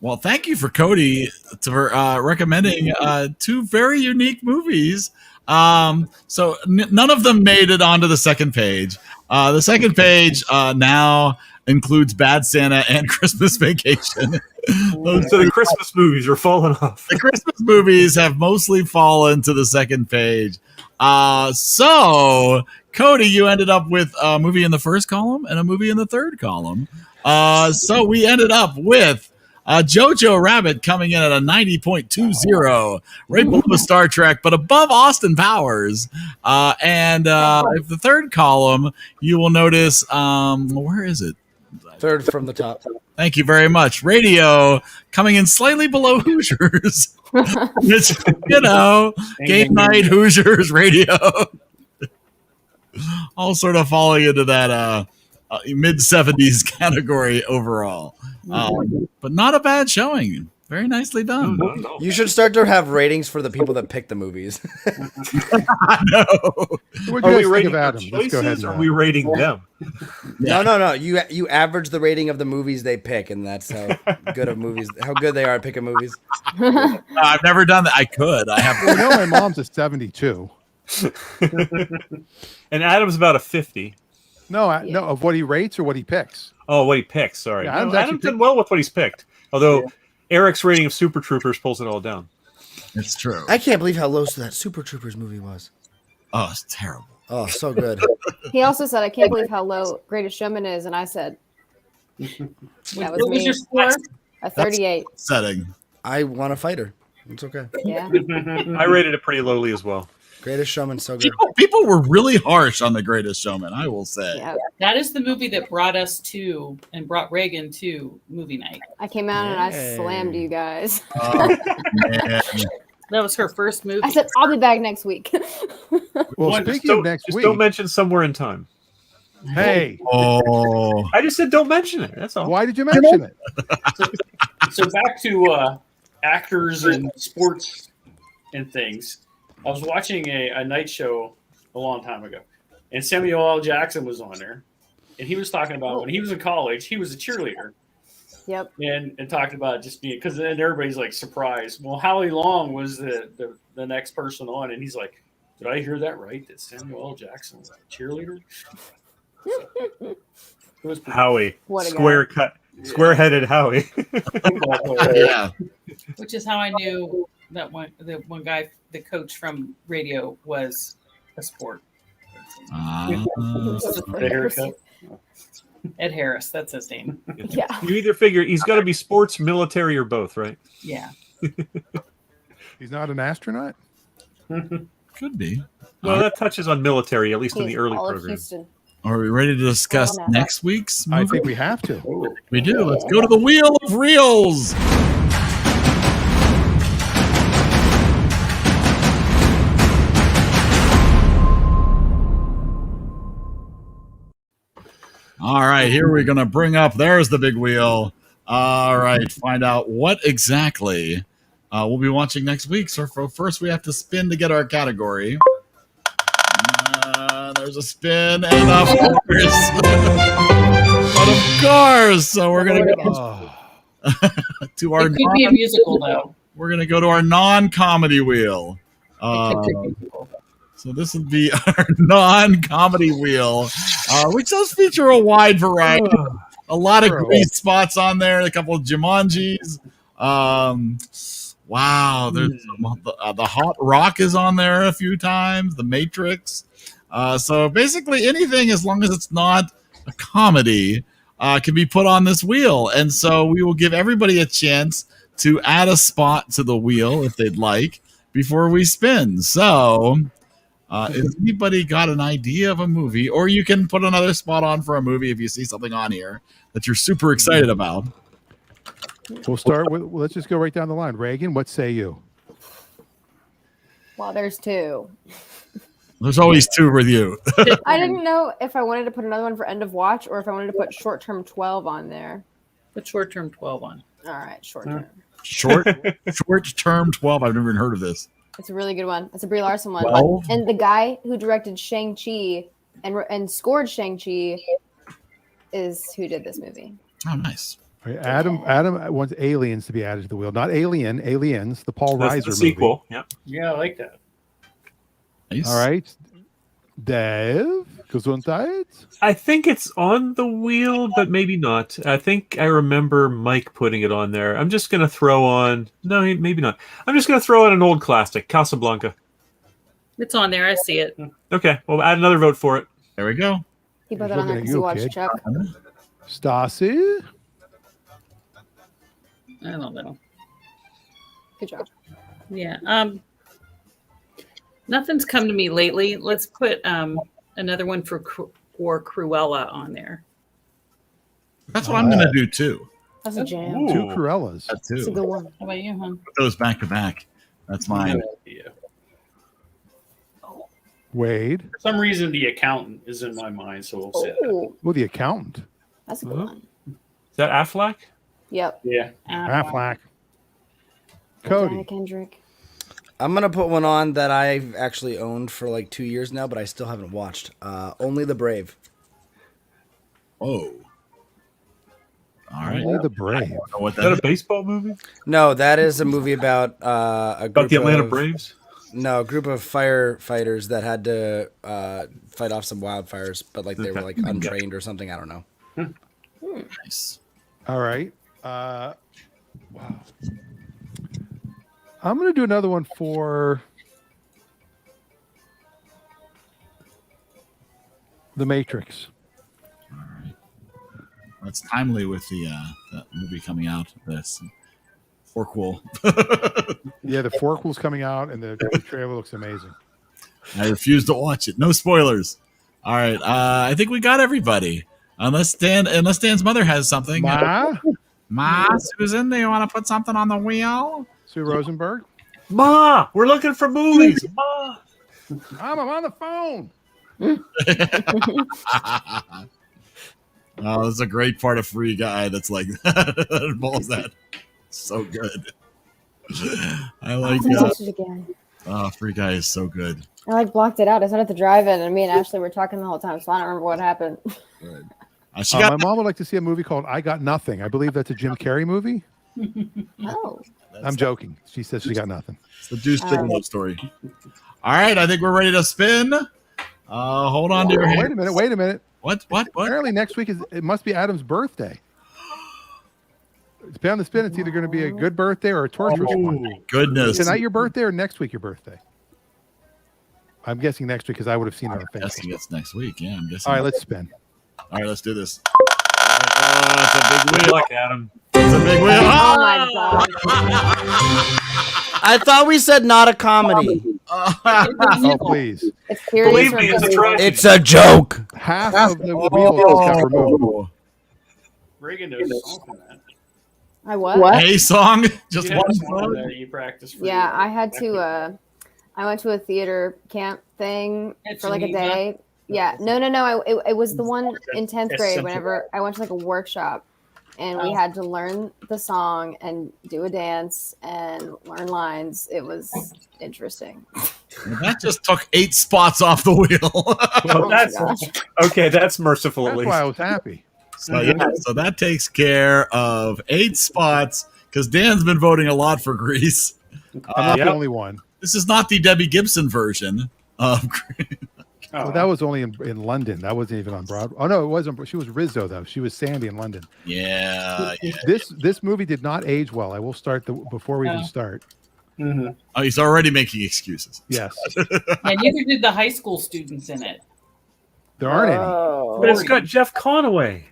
Well, thank you for Cody for recommending two very unique movies. So none of them made it onto the second page. The second page now includes Bad Santa and Christmas Vacation. So the Christmas movies are falling off. The Christmas movies have mostly fallen to the second page. So, Cody, you ended up with a movie in the first column and a movie in the third column. So we ended up with JoJo Rabbit coming in at a 90.20, right below Star Trek, but above Austin Powers. And if the third column, you will notice, where is it? Third from the top. Thank you very much. Radio coming in slightly below Hoosiers. It's, game night, Hoosiers, radio. All sort of falling into that mid-70s category overall. But not a bad showing. Very nicely done. No. You should start to have ratings for the people that pick the movies. I know. What do Are we you guys think rating about the him? Let's go ahead. choices, or And, are we rating them? No. You average the rating of the movies they pick, and that's how good they are at picking movies. I've never done that. I could. I have. I know my mom's a 72. And Adam's about a 50. No, no, of what he rates or what he picks. Oh, what he picks. Sorry. Yeah, No, Adam's actually Adam's done well with what he's picked. Although Eric's rating of Super Troopers pulls it all down. It's true. I can't believe how low that Super Troopers movie was. Oh, it's terrible. Oh, so good. He also said, "I can't believe how low Greatest Showman is," and I said, "That was What me." was your score? A 38. Setting. I want a fighter. It's okay. Yeah. I rated it pretty lowly as well. Greatest Showman, so good. People were really harsh on The Greatest Showman, I will say. Yeah. That is the movie that brought us to and brought Reagan to movie night. I came out and I Yay. slammed you guys. Oh, man. That was her first movie. I said, "I'll be back next week." Well, Just speaking of next just week, don't mention Somewhere in Time. hey, Oh. I just said don't mention it. That's all. why did you mention it? So back to actors and sports and things. I was watching a night show a long time ago, and Samuel L. Jackson was on there, and he was talking about when he was in college, he was a cheerleader, Yep. and talked about just being, because then everybody's like surprised. Well, Howie Long was the next person on, and he's like, "Did I hear that right? That Samuel L. Jackson was a cheerleader?" It was pretty Howie. What a Square-headed Howie. football player. Yeah. Which is how I knew that the one guy, the coach from radio, was a sport. The haircut. Ed Harris, that's his name. Yeah. You either figure he's got to be sports, military, or both, right? Yeah. He's not an astronaut. Could be. Well, that touches on military, at least in He's the early all of program. Houston. Are we ready to discuss Oh, no. next week's I movie? think we have to. We do. Let's go to the Wheel of Reels. All right, here we're going to bring up, there's the big wheel. All right, find out what exactly we'll be watching next week. So first we have to spin to get our category. There's a spin, and of course. But of course, so we're going to go to our It could be a musical, though. we're going to go to our non-comedy wheel. It could be a musical. So this would be our non-comedy wheel, which does feature a wide variety A lot of True. Grease spots on there. A couple of Jumanjis. Wow, there's the Hot Rock is on there a few times. The Matrix. So basically, anything as long as it's not a comedy can be put on this wheel. And so we will give everybody a chance to add a spot to the wheel if they'd like before we spin. So if anybody got an idea of a movie, or you can put another spot on for a movie if you see something on here that you're super excited about. We'll start with, let's just go right down the line. Reagan, what say you? Well, there's two. There's always two with you. I didn't know if I wanted to put another one for end of watch or if I wanted to put short term 12 on there. Put short term 12 on. All right, short term. Short term 12. I've never even heard of this. It's a really good one. It's a Brie Larson one. 12? And the guy who directed Shang-Chi and scored Shang-Chi is who did this movie. Oh, nice. All right, Adam wants Aliens to be added to the wheel. Not Alien, Aliens, the Paul That's Reiser the movie. sequel. Yeah. Yeah, I like that. Nice. All right. Dave, Gesundheit. I think it's on the wheel, but maybe not. I think I remember Mike putting it on there. I'm just going to throw on... No, maybe not. I'm just going to throw on an old classic, Casablanca. It's on there. I see it. Okay, well, add another vote for it. There we go. He put He's that on there looking at because he you, watched kid. Chuck. Stassi. I don't know. Good job. Yeah. Nothing's come to me lately. Let's put another one for Cruella on there. That's what I'm going to do too. That's a jam. Ooh. Two Corellas. That That's a too. good one. How about you, hon? Put those back to back. That's mine. Yeah. Wade. For some reason, The Accountant is in my mind, so we'll say that. Oh, Well, the accountant. that's a good one. Is that Affleck? Yep. Yeah. Affleck. Diana Cody. Kendrick. I'm gonna put one on that I've actually owned for like 2 years now, but I still haven't watched. Only the Brave. Oh. All right. Only the Brave. I don't know what Is that that a is. baseball movie? No, that is a movie about a group About the Atlanta of, Braves? No, a group of firefighters that had to fight off some wildfires, but like they were like untrained or something. I don't know. Nice. All right. Wow. I'm going to do another one for The Matrix. That's timely with the that movie coming out. This Forquel. Yeah, the forquel's coming out, and the trailer looks amazing. I refuse to watch it. No spoilers. All right. I think we got everybody. Unless Dan's mother has something. Ma, Susan, do you want to put something on the wheel? Sue Rosenberg. Ma, we're looking for movies. Ma. I'm on the phone. Oh, this is a great part of Free Guy that's like that. That involves that. So good. I like I watched it again. Oh, Free Guy is so good. I like blocked it out. I started to drive in, and me and Ashley were talking the whole time, so I don't remember what happened. Good. My mom would like to see a movie called I Got Nothing. I believe that's a Jim Carrey movie. Oh, I'm joking. She says she got nothing. It's the Deuce Bigelow story. All right, I think we're ready to spin. Hold on to your hand. Wait a minute. What? Apparently next week it must be Adam's birthday. Depending on the spin, it's either going to be a good birthday or a torturous one. Goodness. Is tonight your birthday or next week your birthday? I'm guessing next week because I would have seen it on I'm Facebook. guessing it's next week. Yeah, I'm guessing. All right, let's spin. All right, let's do this. It's a big Good wheel. luck, Adam. It's a big wheel. oh my god! I thought we said not a comedy. Oh, please. It's curious. Believe me, it's a tragedy. It's a joke. Half of the wheel just got removed. Reagan knows a song from that. I what? A song? Just You one have a song song? that you practice for Yeah, your- I had to. I went to a theater camp thing At for like a Geneva? day. Yeah, no. It was the one in 10th grade. Central. Whenever I went to like a workshop, and we had to learn the song and do a dance and learn lines. It was interesting. That just took 8 spots off the wheel. Well, Oh my that's gosh. okay. That's merciful at That's least. why I was happy. So that takes care of 8 spots because Dan's been voting a lot for Grease. I'm not Yep. the only one. This is not the Debbie Gibson version of Grease. Oh, Well, that was only in London. That wasn't even on Broadway. Oh no, it wasn't. She was Rizzo though. She was Sandy in London. Yeah. This movie did not age well. I will start before we even start. mhm. Oh, he's already making excuses. Yes, And neither did the high school students in it. there aren't any. But it's got Jeff Conaway.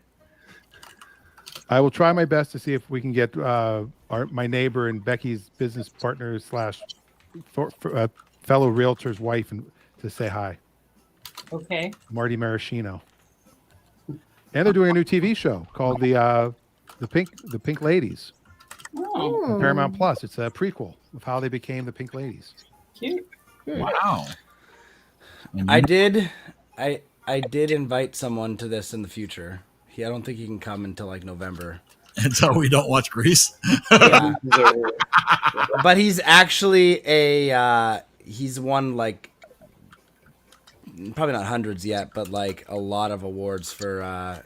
I will try my best to see if we can get my neighbor and Becky's business partner / fellow realtor's wife to say hi, Okay. Marty Maraschino. And they're doing a new TV show called the Pink Ladies Oh, on Paramount Plus. It's a prequel of how they became the Pink Ladies. cute. Wow. And I did invite someone to this in the future. I don't think he can come until like November. until we don't watch Grease. Yeah. But he's actually he's won like probably not hundreds yet, but like a lot of awards for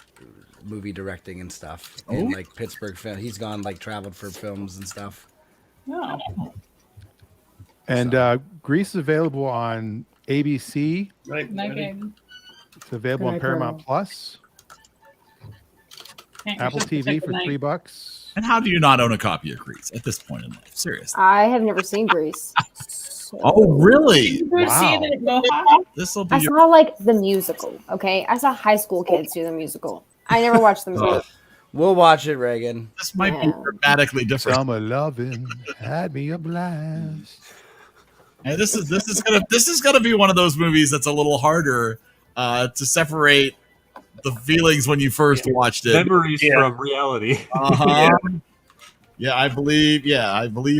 movie directing and stuff in like Pittsburgh film. He's gone like traveled for films and stuff. Oh. And Grease is available on ABC. Right. Okay. It's available on Paramount Plus, Apple TV for $3. And how do you not own a copy of Grease at this point in life? Seriously. I have never seen Grease. Oh, really? You go see Wow. it at Mohawk? This will be I your. saw like the musical. Okay, I saw high school kids do the musical. I never watched the movie. We'll watch it, Reagan. This might be Yeah. dramatically different. Summer loving had me a blast. And this is gonna be one of those movies that's a little harder to separate the feelings when you first watched it. Memories from reality. Uh-huh. Yeah, I believe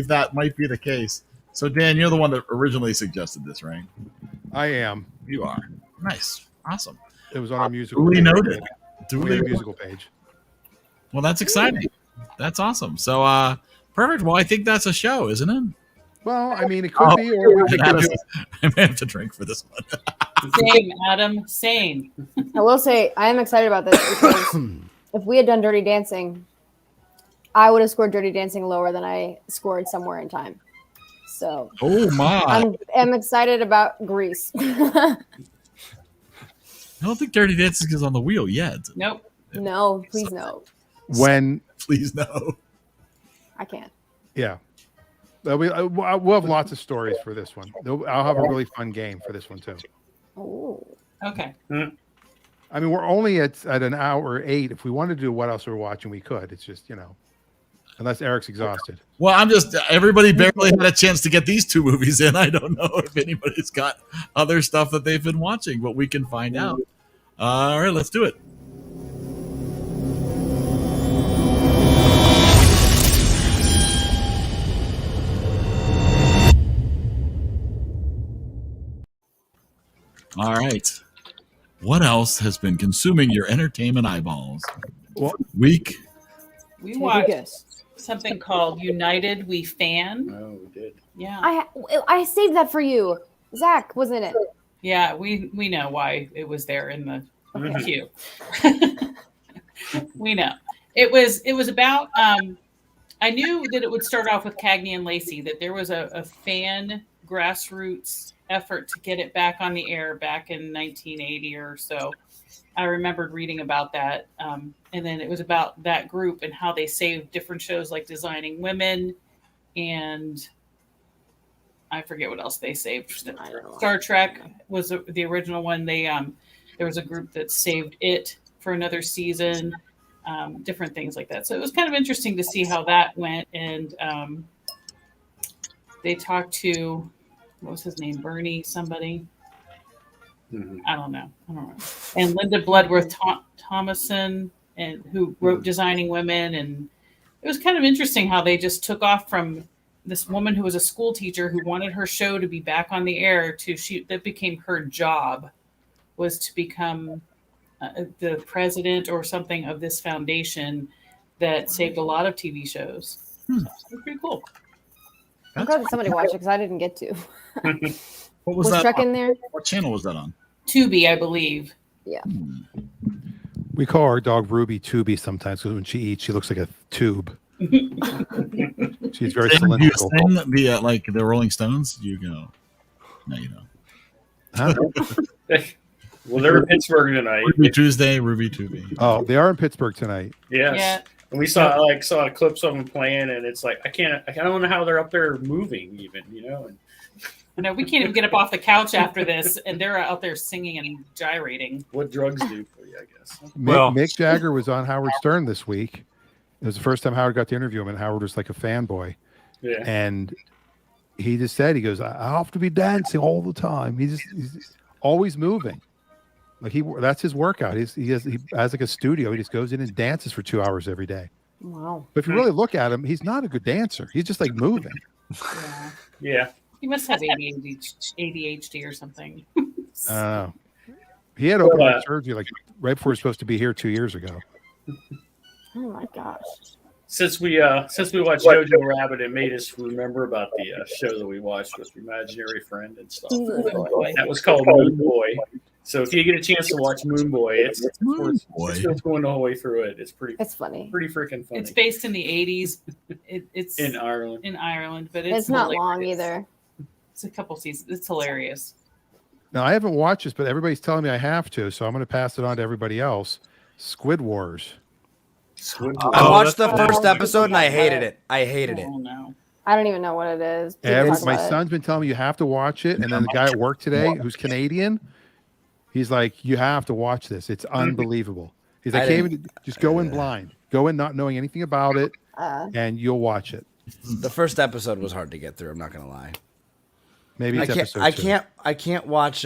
that might be the case. So Dan, you're the one that originally suggested this, right? I am. You are. Nice. Awesome. It was on our musical. Duly page. noted. On Duly the musical page. Well, that's exciting. That's awesome. So perfect. Well, I think that's a show, isn't it? Well, I mean, it could be, or we could do. I may have to drink for this one. Same, Adam. Same. I will say I am excited about this because if we had done Dirty Dancing, I would have scored Dirty Dancing lower than I scored Somewhere in Time. So Oh my! I'm excited about Grease. I don't think Dirty Dancing is on the wheel yet. Nope. No, please no. When, Please no. I can't. yeah. We'll have lots of stories for this one. I'll have a really fun game for this one, too. Oh. Okay. I mean, we're only at an hour 8. If we wanted to do what else we're watching, we could. It's just, unless Eric's exhausted. Well, everybody barely had a chance to get these two movies in. I don't know if anybody's got other stuff that they've been watching, but we can find out. All right, let's do it. All right. What else has been consuming your entertainment eyeballs? Well, Week. We Take a watched guess. something called United We Fan. Oh, we did. Yeah. I saved that for you. Zach was in it. Yeah, we know why it was there in the queue. We know. It was about I knew that it would start off with Cagney and Lacey, that there was a fan grassroots effort to get it back on the air back in 1980 or so. I remembered reading about that. And then it was about that group and how they saved different shows like Designing Women, and I forget what else they saved. Star Trek was the original one. They there was a group that saved it for another season, different things like that. So it was kind of interesting to see how that went. And they talked to, what was his name? Bernie somebody. I don't know. And Linda Bloodworth Thomason, and who wrote Designing Women. And it was kind of interesting how they just took off from this woman who was a school teacher who wanted her show to be back on the air that became her job, was to become the president or something of this foundation that saved a lot of TV shows. It was pretty cool. I'm glad that somebody watched it because I didn't get to. What was Was that? Trek in there? What channel was that on? Tubi, I believe. Yeah. we call our dog Ruby Tubi sometimes because when she eats, she looks like a tube. She's very Do you cylindrical. sing like the Rolling Stones? You go. No, you don't. Huh? Well, they're in Pittsburgh tonight. Ruby Tuesday, Ruby Tuesday. Oh, they are in Pittsburgh tonight. Yes. Yeah. And we saw clips of them playing, and it's like I don't know how they're up there moving even, And No, we can't even get up off the couch after this, and they're out there singing and gyrating. what drugs do for you, I guess. Mick Jagger was on Howard Stern this week. It was the first time Howard got to interview him, and Howard was like a fanboy. Yeah. And he just said, he goes, I have to be dancing all the time. He's always moving. Like that's his workout. He has like a studio. He just goes in and dances for 2 hours every day. Wow. But if you really look at him, he's not a good dancer. He's just like moving. Yeah. He must have ADHD or something. He had open heart surgery like right before he was supposed to be here 2 years ago. Oh my gosh. Since we watched JoJo Rabbit, it made us remember about the show that we watched with the imaginary friend and stuff. That was called Moon Boy. So if you get a chance to watch Moon Boy, it's going the whole way through it. It's funny. Pretty freaking funny. It's based in the 80s. It's in Ireland. But it's not long either. It's a couple seasons. It's hilarious. Now I haven't watched this, but everybody's telling me I have to, so I'm going to pass it on to everybody else. Squid Wars. I watched the first episode and I hated it. Oh, no. I don't even know what it is. My son's been telling me you have to watch it, and then the guy at work today, who's Canadian, he's like, you have to watch this. It's unbelievable. He's like, just go in blind. Go in not knowing anything about it, and you'll watch it. The first episode was hard to get through. I'm not gonna lie. Maybe it's episode 2. I can't watch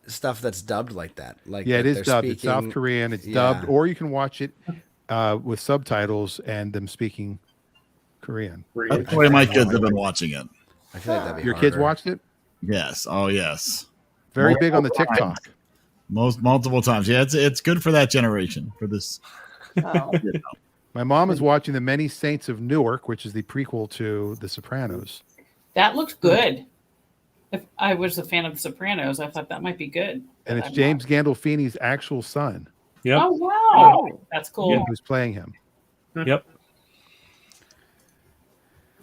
stuff that's dubbed like that. Like it is dubbed. It's South Korean. It's dubbed, or you can watch it with subtitles and them speaking Korean. That's the way my kids have been watching it. I feel like that'd be Your harder. kids watched it? Yes. Oh, yes. Very big on the TikTok. Multiple times. Yeah, it's good for that generation. For this. My mom is watching The Many Saints of Newark, which is the prequel to The Sopranos. That looked good. If I was a fan of The Sopranos, I thought that might be good. And it's James Gandolfini's actual son. Yep. Oh, wow. That's cool. Who's playing him. Yep.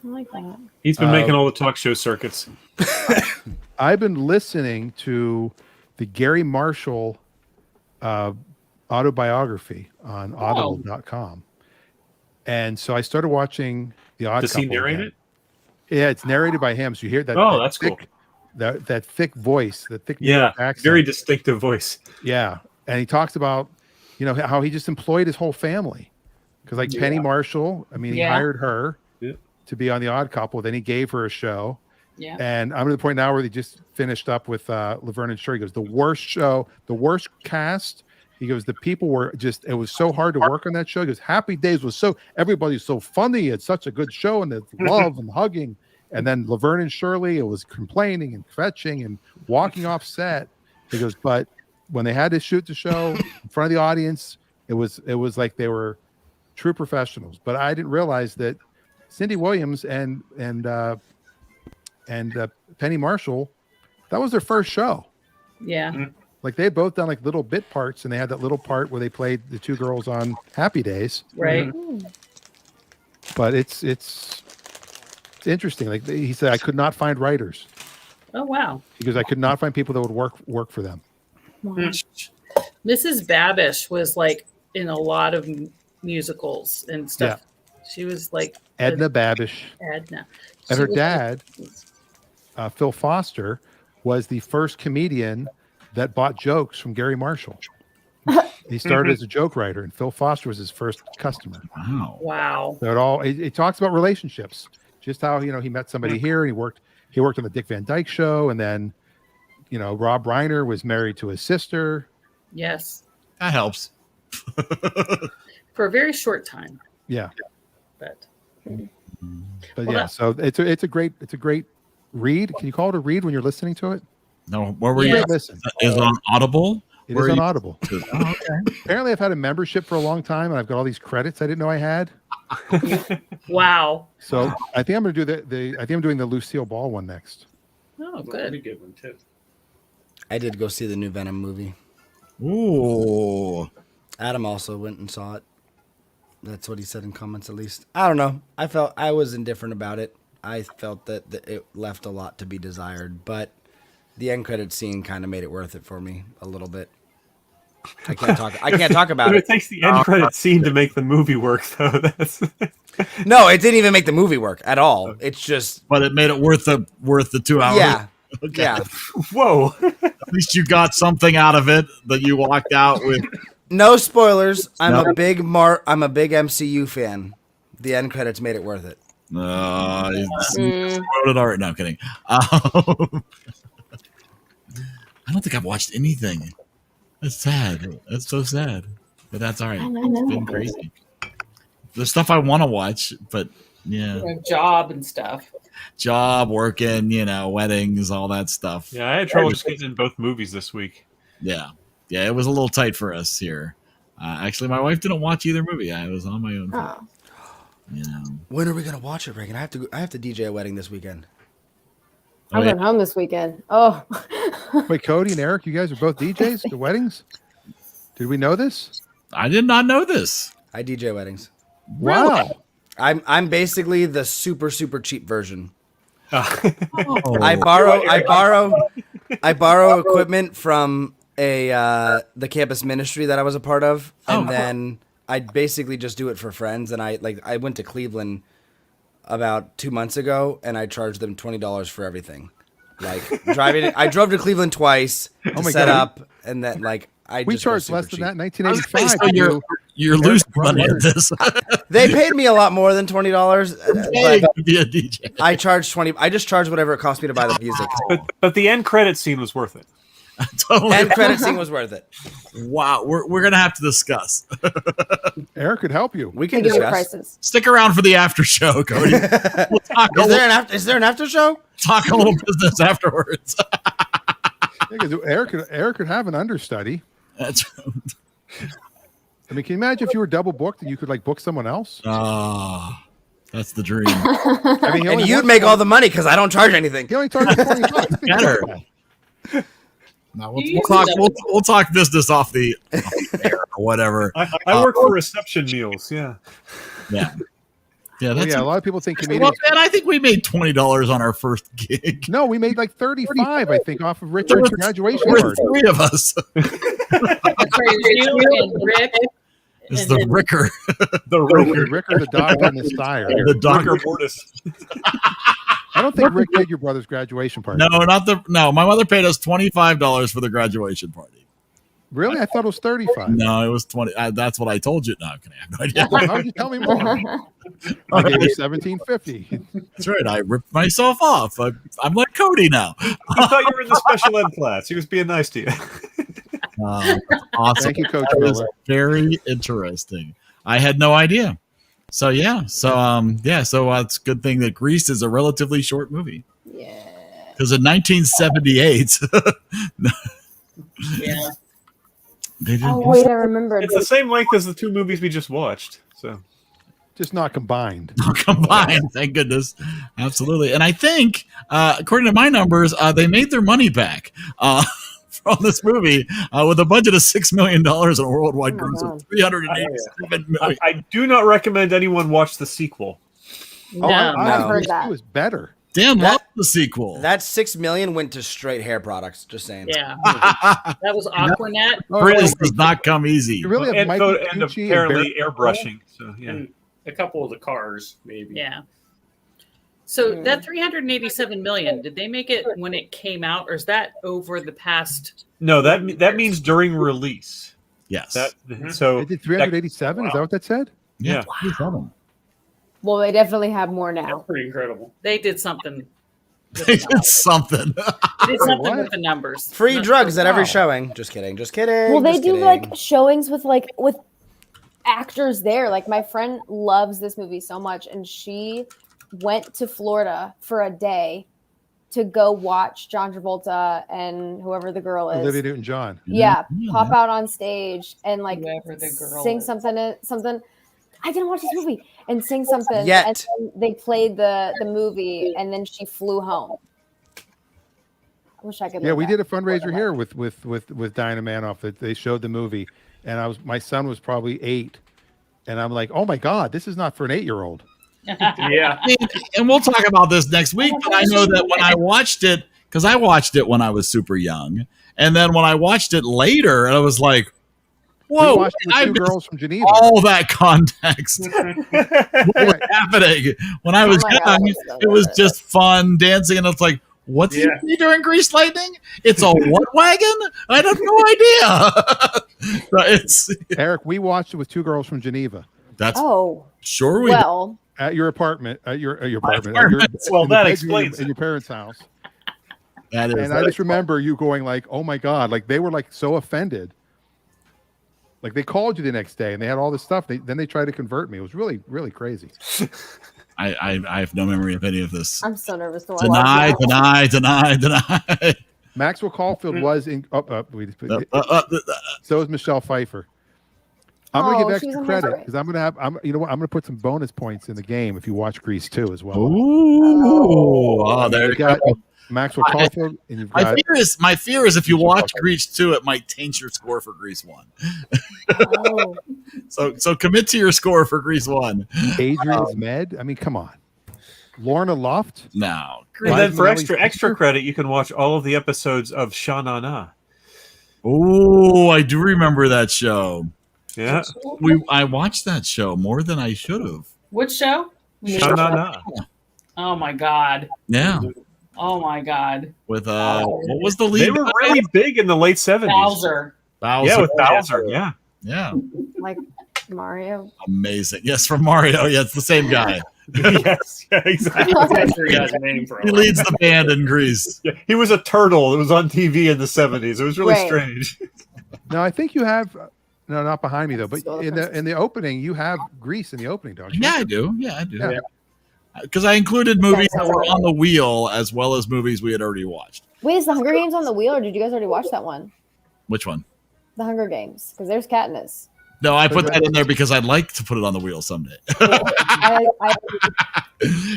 I like that. He's been making all the talk show circuits. I've been listening to the Gary Marshall autobiography on audible.com. And so I started watching The Odd Does Couple. he narrate it? Yeah, it's narrated by him. So you hear that. Oh, that that's thick, cool. That thick voice, that thick accent. Very distinctive voice. Yeah. And he talks about, how he just employed his whole family. Because like Penny Marshall, I mean, he hired her to be on The Odd Couple. Then he gave her a show. Yeah. And I'm at the point now where they just finished up with Laverne and Shirley. He goes, the worst show, the worst cast. He goes, the people were it was so hard to work on that show. He goes, Happy Days was everybody's so funny. It's such a good show, and it's love and hugging. And then Laverne and Shirley, it was complaining and fetching and walking off set. He goes, but when they had to shoot the show in front of the audience, it was like they were true professionals. But I didn't realize that Cindy Williams and Penny Marshall, that was their first show. Yeah. Like they had both done like little bit parts, and they had that little part where they played the two girls on Happy Days. Right. But it's interesting. Like he said, I could not find writers. Oh, wow. He goes, I could not find people that would work for them. Mrs. Babish was like in a lot of musicals and stuff. Yeah. She was like Edna Babish. Edna. And her dad, Phil Foster, was the first comedian that bought jokes from Gary Marshall. He started as a joke writer, and Phil Foster was his first customer. Wow. So it talks about relationships, just how he met somebody here, and he worked on the Dick Van Dyke Show, and then Rob Reiner was married to his sister. Yes, that helps for a very short time. Yeah, but so it's a great read. Can you call it a read when you're listening to it? No, where were you? Listen, is it on Audible? It is on Audible. Okay. Apparently, I've had a membership for a long time, and I've got all these credits I didn't know I had. Wow. So I think I'm going to do I think I'm doing the Lucille Ball one next. Oh, good. That'd be a good one too. I did go see the new Venom movie. Ooh. Adam also went and saw it. That's what he said in comments, at least. I don't know. I was indifferent about it. I felt that it left a lot to be desired, but The end credit scene kind of made it worth it for me a little bit. I can't talk about But it. it takes the end credit scene to make the movie work, though. That's No, it didn't even make the movie work at all. It's just, But it made it worth the 2 hours. yeah, Okay. yeah. whoa. At least you got something out of it that you walked out with. No spoilers. I'm No. a big MCU fan. The end credits made it worth it. Spoiled it already. No, I'm kidding. I don't think I've watched anything. That's sad. That's so sad. But that's all right. It's been crazy. There's stuff I want to watch, but yeah. Job and stuff. Job, working, weddings, all that stuff. Yeah, I had trouble just getting in both movies this week. Yeah. Yeah, it was a little tight for us here. Actually, my wife didn't watch either movie. I was on my own. When are we gonna watch it, Reagan? I have to DJ a wedding this weekend. I'm going home this weekend. Oh. Wait, Cody and Eric, you guys are both DJs at weddings? Did we know this? I did not know this. I DJ weddings. Wow. I'm basically the super cheap version. Oh. I borrow equipment from the campus ministry that I was a part of, and then I basically just do it for friends. And I went to Cleveland about 2 months ago, and I charged them $20 for everything. Like I drove to Cleveland twice to set up, and then We charged less than that in 1985. So you're losing money at this. They paid me a lot more than $20, but Be a DJ. I charged $20. I just charged whatever it cost me to buy the music. But the end credit scene was worth it. Totally. End credit scene was worth it. Wow, we're gonna have to discuss. Eric could help you. We can Give me discuss. prices. Stick around for the after show, Cody. We'll talk Is there an after show? talk a little business afterwards. Yeah, 'cause Eric could have an understudy. That's I mean, can you imagine if you were double booked and you could book someone else? that's the dream. I mean, And you'd make all the money because I don't charge anything. He only charges $20. Better. No, we'll talk business off the air or whatever. I work for reception meals. Yeah. Yeah. Yeah, Well, that's yeah, a lot of people think well, comedians. man, I think we made $20 on our first gig. No, we made like 35, I think, off of Richard's graduation We're party. three of us. That's right. You and Rick. It's and the then- Ricker. The Ricker. Ricker, the doctor, and the sire. The doctor. Ricker Mortis. I don't think Rick did your brother's graduation party. No, my mother paid us $25 for the graduation party. Really? I thought it was 35. No, it was 20. That's what I told you. No, I have no idea. Why would you tell me more? I gave you $17.50. That's right. I ripped myself off. I'm like Cody now. I thought you were in the special ed class. He was being nice to you. Awesome. Thank you, Coach That was Miller. very interesting. I had no idea. So yeah. So it's a good thing that Grease is a relatively short movie. Yeah. Because in 1978, Yeah. they didn't. Oh wait, I remembered. It's the same length as the two movies we just watched. So Just not combined. combined. Thank goodness. Absolutely. And I think, according to my numbers, they made their money back from this movie with a budget of $6 million and a worldwide Oh, gross wow. of $387 million. I do not recommend anyone watch the sequel. No. I've No. heard that. It was better. Dan That- loved the sequel. That $6 million went to straight hair products. Just saying. Yeah. That was Aquanet. Frizz does not come easy. You really have And, Michael and Tucci and apparently Barry- airbrushing. So yeah. And a couple of the cars, maybe. Yeah. So that 387 million, did they make it when it came out, or is that over the past? No, that means during release. Yes. That so They did 387? Is that what that said? yeah. Well, they definitely have more now. That's pretty incredible. They did something. They did something. They did something What? with the numbers. Free Not- drugs at every Wow. showing. Just kidding. Just kidding. Well, they just do kidding. showings with actors there. Like my friend loves this movie so much, and she went to Florida for a day to go watch John Travolta and whoever the girl is. Olivia Newton-John. Yeah, Yeah. pop out on stage and Whoever the girl sing is. something. I didn't watch this movie and sing something. Yet. And then they played the movie, and then she flew home. I wish I could. Yeah, live we that. did a fundraiser here with Diana Manoff. That they showed the movie, and my son was probably 8, and I'm like, oh my god, this is not for an 8-year-old. Yeah. And we'll talk about this next week, but I know that when I watched it because I watched it when I was super young, and then when I watched it later, I was like, "Whoa!" We watched it with I two missed girls from Geneva. all that context. What was happening when I was my young? God, I still It was love it. just fun dancing, and it's like, what's he see during Grease Lightning? It's a what wagon? I have no idea. So it's Eric, we watched it with two girls from Geneva that's Oh, sure we well, at your apartment, at your apartment, apartment. Well, in the that bedroom explains in it. your parents' house. that is. And I just remember you going like, "Oh my god!" Like they were like so offended. Like they called you the next day and they had all this stuff. Then they tried to convert me. It was really, really crazy. I have no memory of any of this. I'm so nervous to watch. Deny. Maxwell Caulfield was in. So is Michelle Pfeiffer. I'm gonna give Oh, she was extra in credit Hairspray. because I'm gonna have. I'm gonna put some bonus points in the game if you watch Grease 2 as well. Ooh, oh, there you You've got go. Maxwell Caulfield, and you've My got fear is if you watch Grease 2, it might taint your score for Grease 1. Oh, So commit to your score for Grease 1. Adrian's Med. I mean, come on, Lorna Loft. No. And then for Minnelli's extra sister? credit, you can watch all of the episodes of Sha Na Na. Oh, I do remember that show. Yeah, I watched that show more than I should have. Which show? Sha Na Na. Oh my god. Yeah. Oh my god. With what was the lead? They were really big in the late 70s. Bowser. Bowser. Yeah, with Bowser. Yeah. Yeah. like Mario. Amazing. Yes, from Mario. Yeah, it's the same guy. Yes, yeah, exactly. I forgot his name for a He while. leads the band in Grease. Yeah, he was a turtle that was on TV in the 70s. It was really Right. strange. No, I think you have. No, not behind me though. But Still in the opening, you have Grease in the opening, don't you? Yeah, I do. Yeah, I do. Yeah. Because I included movies that sounds were right. on the wheel as well as movies we had already watched. Wait, is the Hunger Games on the wheel, or did you guys already watch that one? Which one? The Hunger Games, because there's Katniss. No, I put that in there because I'd like to put it on the wheel someday. I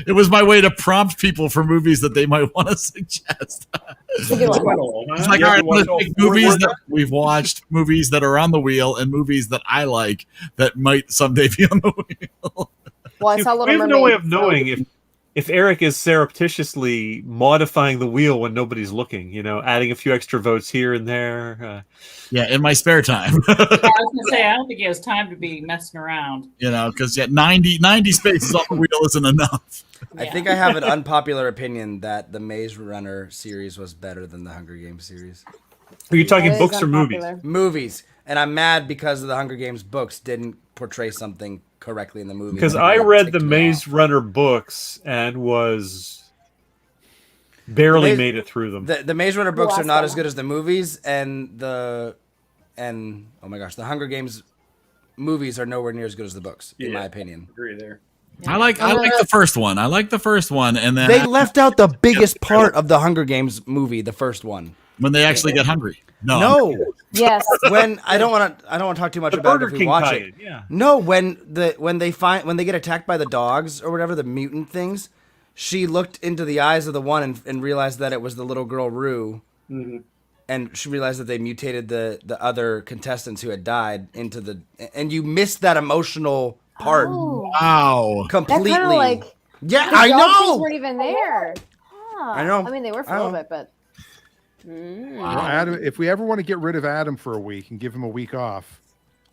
It was my way to prompt people for movies that they might want to suggest. it's a good one. It's like, You all have right, to watch let's all take four movies of that we've watched, movies that are on the wheel, and movies that I like that might someday be on the wheel. Well, I saw Little We have Mermaid. no way of so- knowing if Eric is surreptitiously modifying the wheel when nobody's looking, adding a few extra votes here and there. Yeah, in my spare time. I was gonna say I don't think he has time to be messing around. Because 90 spaces on the wheel isn't enough. I think I have an unpopular opinion that the Maze Runner series was better than the Hunger Games series. Are you talking That is books or movies? unpopular. Movies. And I'm mad because the Hunger Games books didn't portray something correctly in the movie. Because And I that read ticked the me Maze off. Runner books and was barely Maze- made it through them. The Maze Runner books watched are not that as one. good as the movies, and oh my gosh, the Hunger Games movies are nowhere near as good as the books, in my opinion. Agree there. I like the first one. And then They left out the biggest part of the Hunger Games movie, the first one. when they actually get hungry. No, Yes. when I don't want to talk too much The about it Burger if we King watch tie-in, it. yeah. No, when they get attacked by the dogs or whatever, the mutant things, she looked into the eyes of the one and realized that it was the little girl Rue, and she realized that they mutated the other contestants who had died into the, and you missed that emotional part Oh, Wow. that completely. kind of like Yeah, the I dog things know. weren't even there. Huh. I know. I mean, they were for I a little know. bit, but. Well, Adam, if we ever want to get rid of Adam for a week and give him a week off,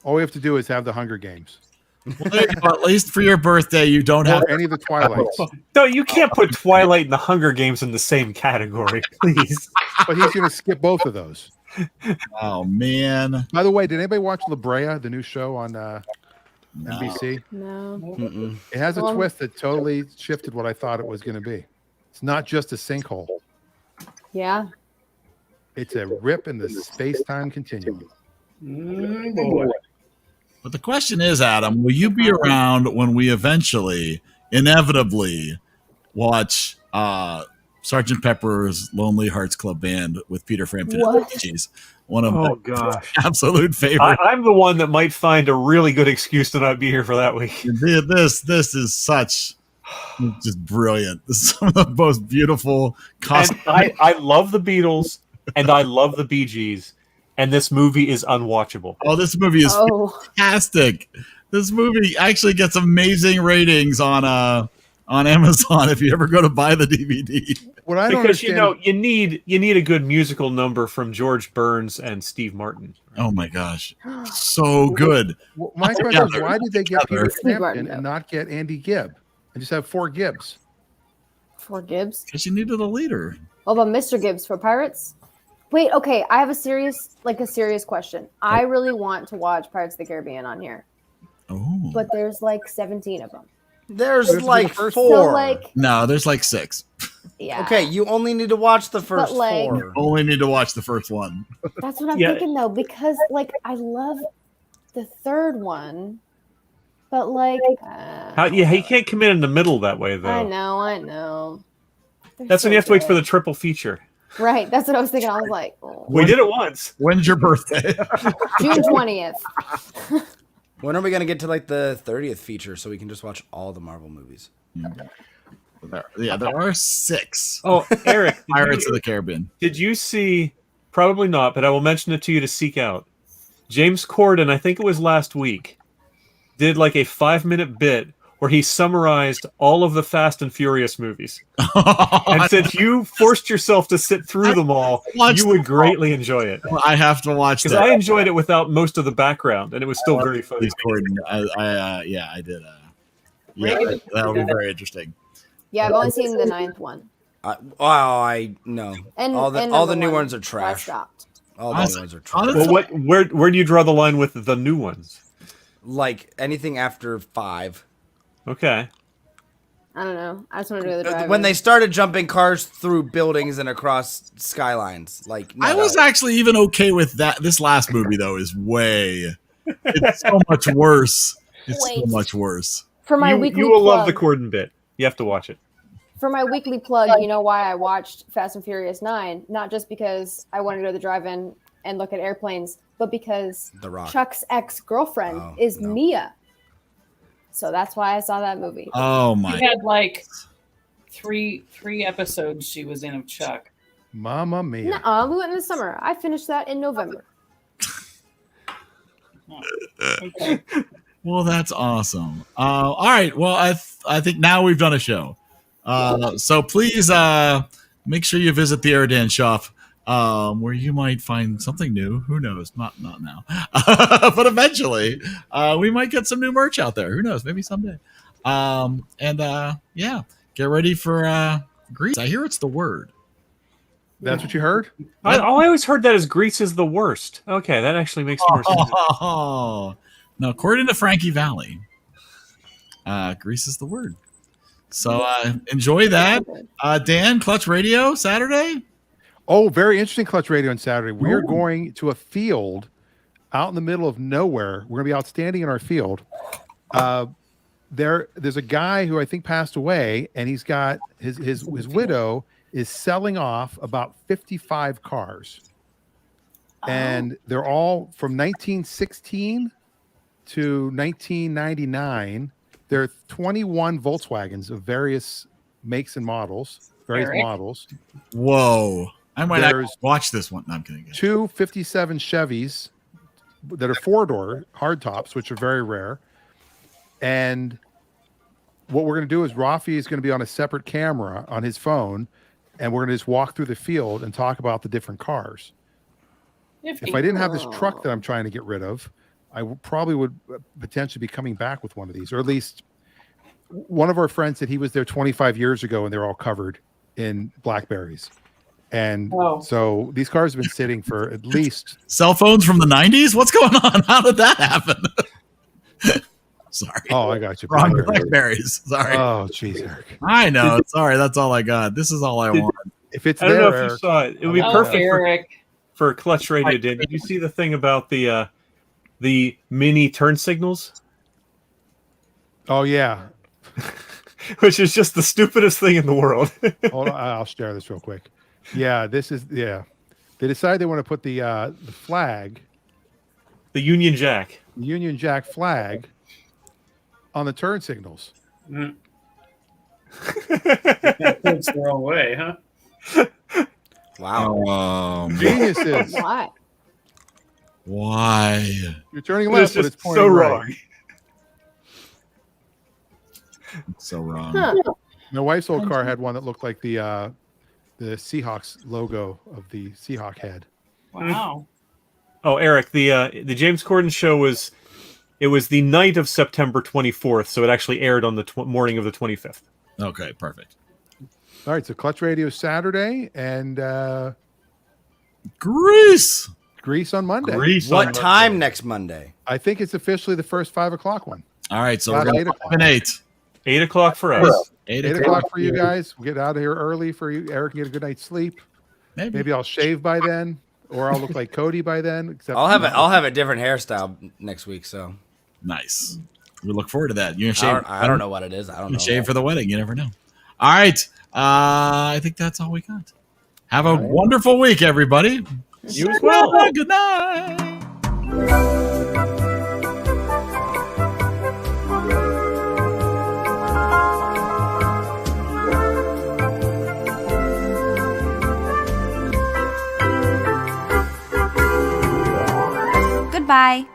all we have to do is have the Hunger Games Well, there you go. At least for your birthday, you don't have. or any of the Twilights. No, you can't put Twilight and the Hunger Games in the same category, please. But he's going to skip both of those. Oh man. By the way, did anybody watch La Brea, the new show on NBC? No. Mm-mm. It has a Well- twist that totally shifted what I thought it was going to be. It's not just a sinkhole. Yeah. It's a rip in the space-time continuum. Boy. But the question is, Adam, will you be around when we eventually, inevitably, watch Sergeant Pepper's Lonely Hearts Club Band with Peter Frampton? What? Jeez, one of Oh, my gosh. absolute favorites. I'm the one that might find a really good excuse to not be here for that week. This is such just brilliant. This is some of the most beautiful And costumes. I love the Beatles and I love the Bee Gees, and this movie is unwatchable. Oh, this movie is Oh. fantastic. This movie actually gets amazing ratings on Amazon if you ever go to buy the DVD. What I don't Because understand, you need a good musical number from George Burns and Steve Martin. Oh my gosh, so good. my question is, Together. why did they get Peter Steve Martin, Frampton though. and not get Andy Gibb and just have 4 Gibbs? For Gibbs. Because you needed a leader. What about Mr. Gibbs for Pirates? Wait, okay. I have a serious question. I really want to watch Pirates of the Caribbean on here, Oh, but there's like 17 of them. There's This is like the first- 4. So like, no, there's like 6. yeah. Okay, you only need to watch the first like- 4. Only need to watch the first one. That's what I'm Yeah. thinking though, because like I love the third one, but like, He can't come in the middle that way though. I know. They're That's when so you have to wait for the good. triple feature. Right. That's what I was thinking. I was like, oh. We did it once. When's your birthday? June 20th. When are we gonna get to like the 30th feature so we can just watch all the Marvel movies? There are 6 Oh, Eric, Pirates of the Caribbean. did you see? Probably not, but I will mention it to you to seek out. James Corden, I think it was last week, did like a 5-minute bit where he summarized all of the Fast and Furious movies and said you forced yourself to sit through them all, watched you would them all. greatly enjoy it. I have to watch Because that. I enjoyed it without most of the background, and it was still very funny. He's Corden. I did. That'll be very interesting. Yeah, I've only seen the 9th one. I know. And all the another new one ones are I trash. stopped. All the new ones are trash. honestly- Well, where do you draw the line with the new ones? Like anything after 5. Okay. I don't know. I just want to do the drive. When they started jumping cars through buildings and across skylines, like I was actually even okay with that. This last movie though is it's so much worse. It's so Wait. much worse. for my You weekly will plug, love the Corden bit. You have to watch it. For my weekly plug, you know why I watched Fast and Furious 9? Not just because I wanted to go to the drive-in and look at airplanes, but because The Rock. Chuck's ex-girlfriend Oh, is no. Mia. So that's why I saw that movie. Oh my! She had like three episodes she was in of Chuck. Mamma mia. Nuh-uh, we went in the summer. I finished that in November. Okay. Well, that's awesome. All right. Well, I think now we've done a show. So please make sure you visit the EriDan shop, where you might find something new. Who knows? Not now, but eventually we might get some new merch out there. Who knows? Maybe someday. Yeah, get ready for Greece. I hear it's the word. That's what you heard? I always heard that as Greece is the worst. Okay, that actually makes more sense. Oh, no, according to Frankie Valley, Greece is the word. So enjoy that. Dan, Clutch Radio, Saturday? Oh, very interesting Clutch Radio on Saturday. We are going to a field out in the middle of nowhere. We're going to be out standing in our field. There's a guy who I think passed away, and he's got his widow is selling off about 55 cars. And they're all from 1916 to 1999. There are 21 Volkswagens of various makes and models, Eric? models. Whoa. I might There's- actually watch this one. No, I'm kidding. 2 57 Chevys that are 4-door hardtops, which are very rare. And what we're going to do is Rafi is going to be on a separate camera on his phone, and we're going to just walk through the field and talk about the different cars. If I didn't have this truck that I'm trying to get rid of, I probably would potentially be coming back with one of these, or at least one of our friends said he was there 25 years ago and they're all covered in blackberries. And so these cars have been sitting for at least Cell phones from the 90s? What's going on? How did that happen? Sorry. Oh, I got you. Wrong Blackberries. Blackberries. Sorry. Oh, jeez, Eric. I know. Sorry. That's all I got. This is all I want. If it's I don't there, know if you Eric, saw it. It would be Oh, perfect Eric. for Clutch Radio. Did you see the thing about the mini turn signals? oh yeah. Which is just the stupidest thing in the world. Hold on, I'll share this real quick. Yeah, this is They decided they want to put the flag, The Union Jack. the Union Jack flag, on the turn signals. It's the wrong way, huh? Wow. Geniuses. Why? Why? You're turning It's left, but just it's pointing so right. wrong. It's so wrong. Huh. My wife's old car had one that looked like the the Seahawks logo of the Seahawk head. Wow. Oh, Eric, the James Corden show was the night of September 24th, so it actually aired on the morning of the 25th. Okay, perfect. All right, so Clutch Radio Saturday and Greece. Grease on Monday. What time next Monday? I think it's officially the first 5 o'clock one. All right, so About we're 8 going o'clock. 8. 8 o'clock for us. 8 8 o'clock for you guys. We'll get out of here early for you. Eric can get a good night's sleep. Maybe I'll shave by then, or I'll look like Cody by then. Except I'll have a different hairstyle next week. So nice. We look forward to that. You gonna shave? I don't know what it is. I don't know. Shave for the wedding. You never know. All right. I think that's all we got. Have a wonderful week, everybody. You as well. Good night. Goodbye.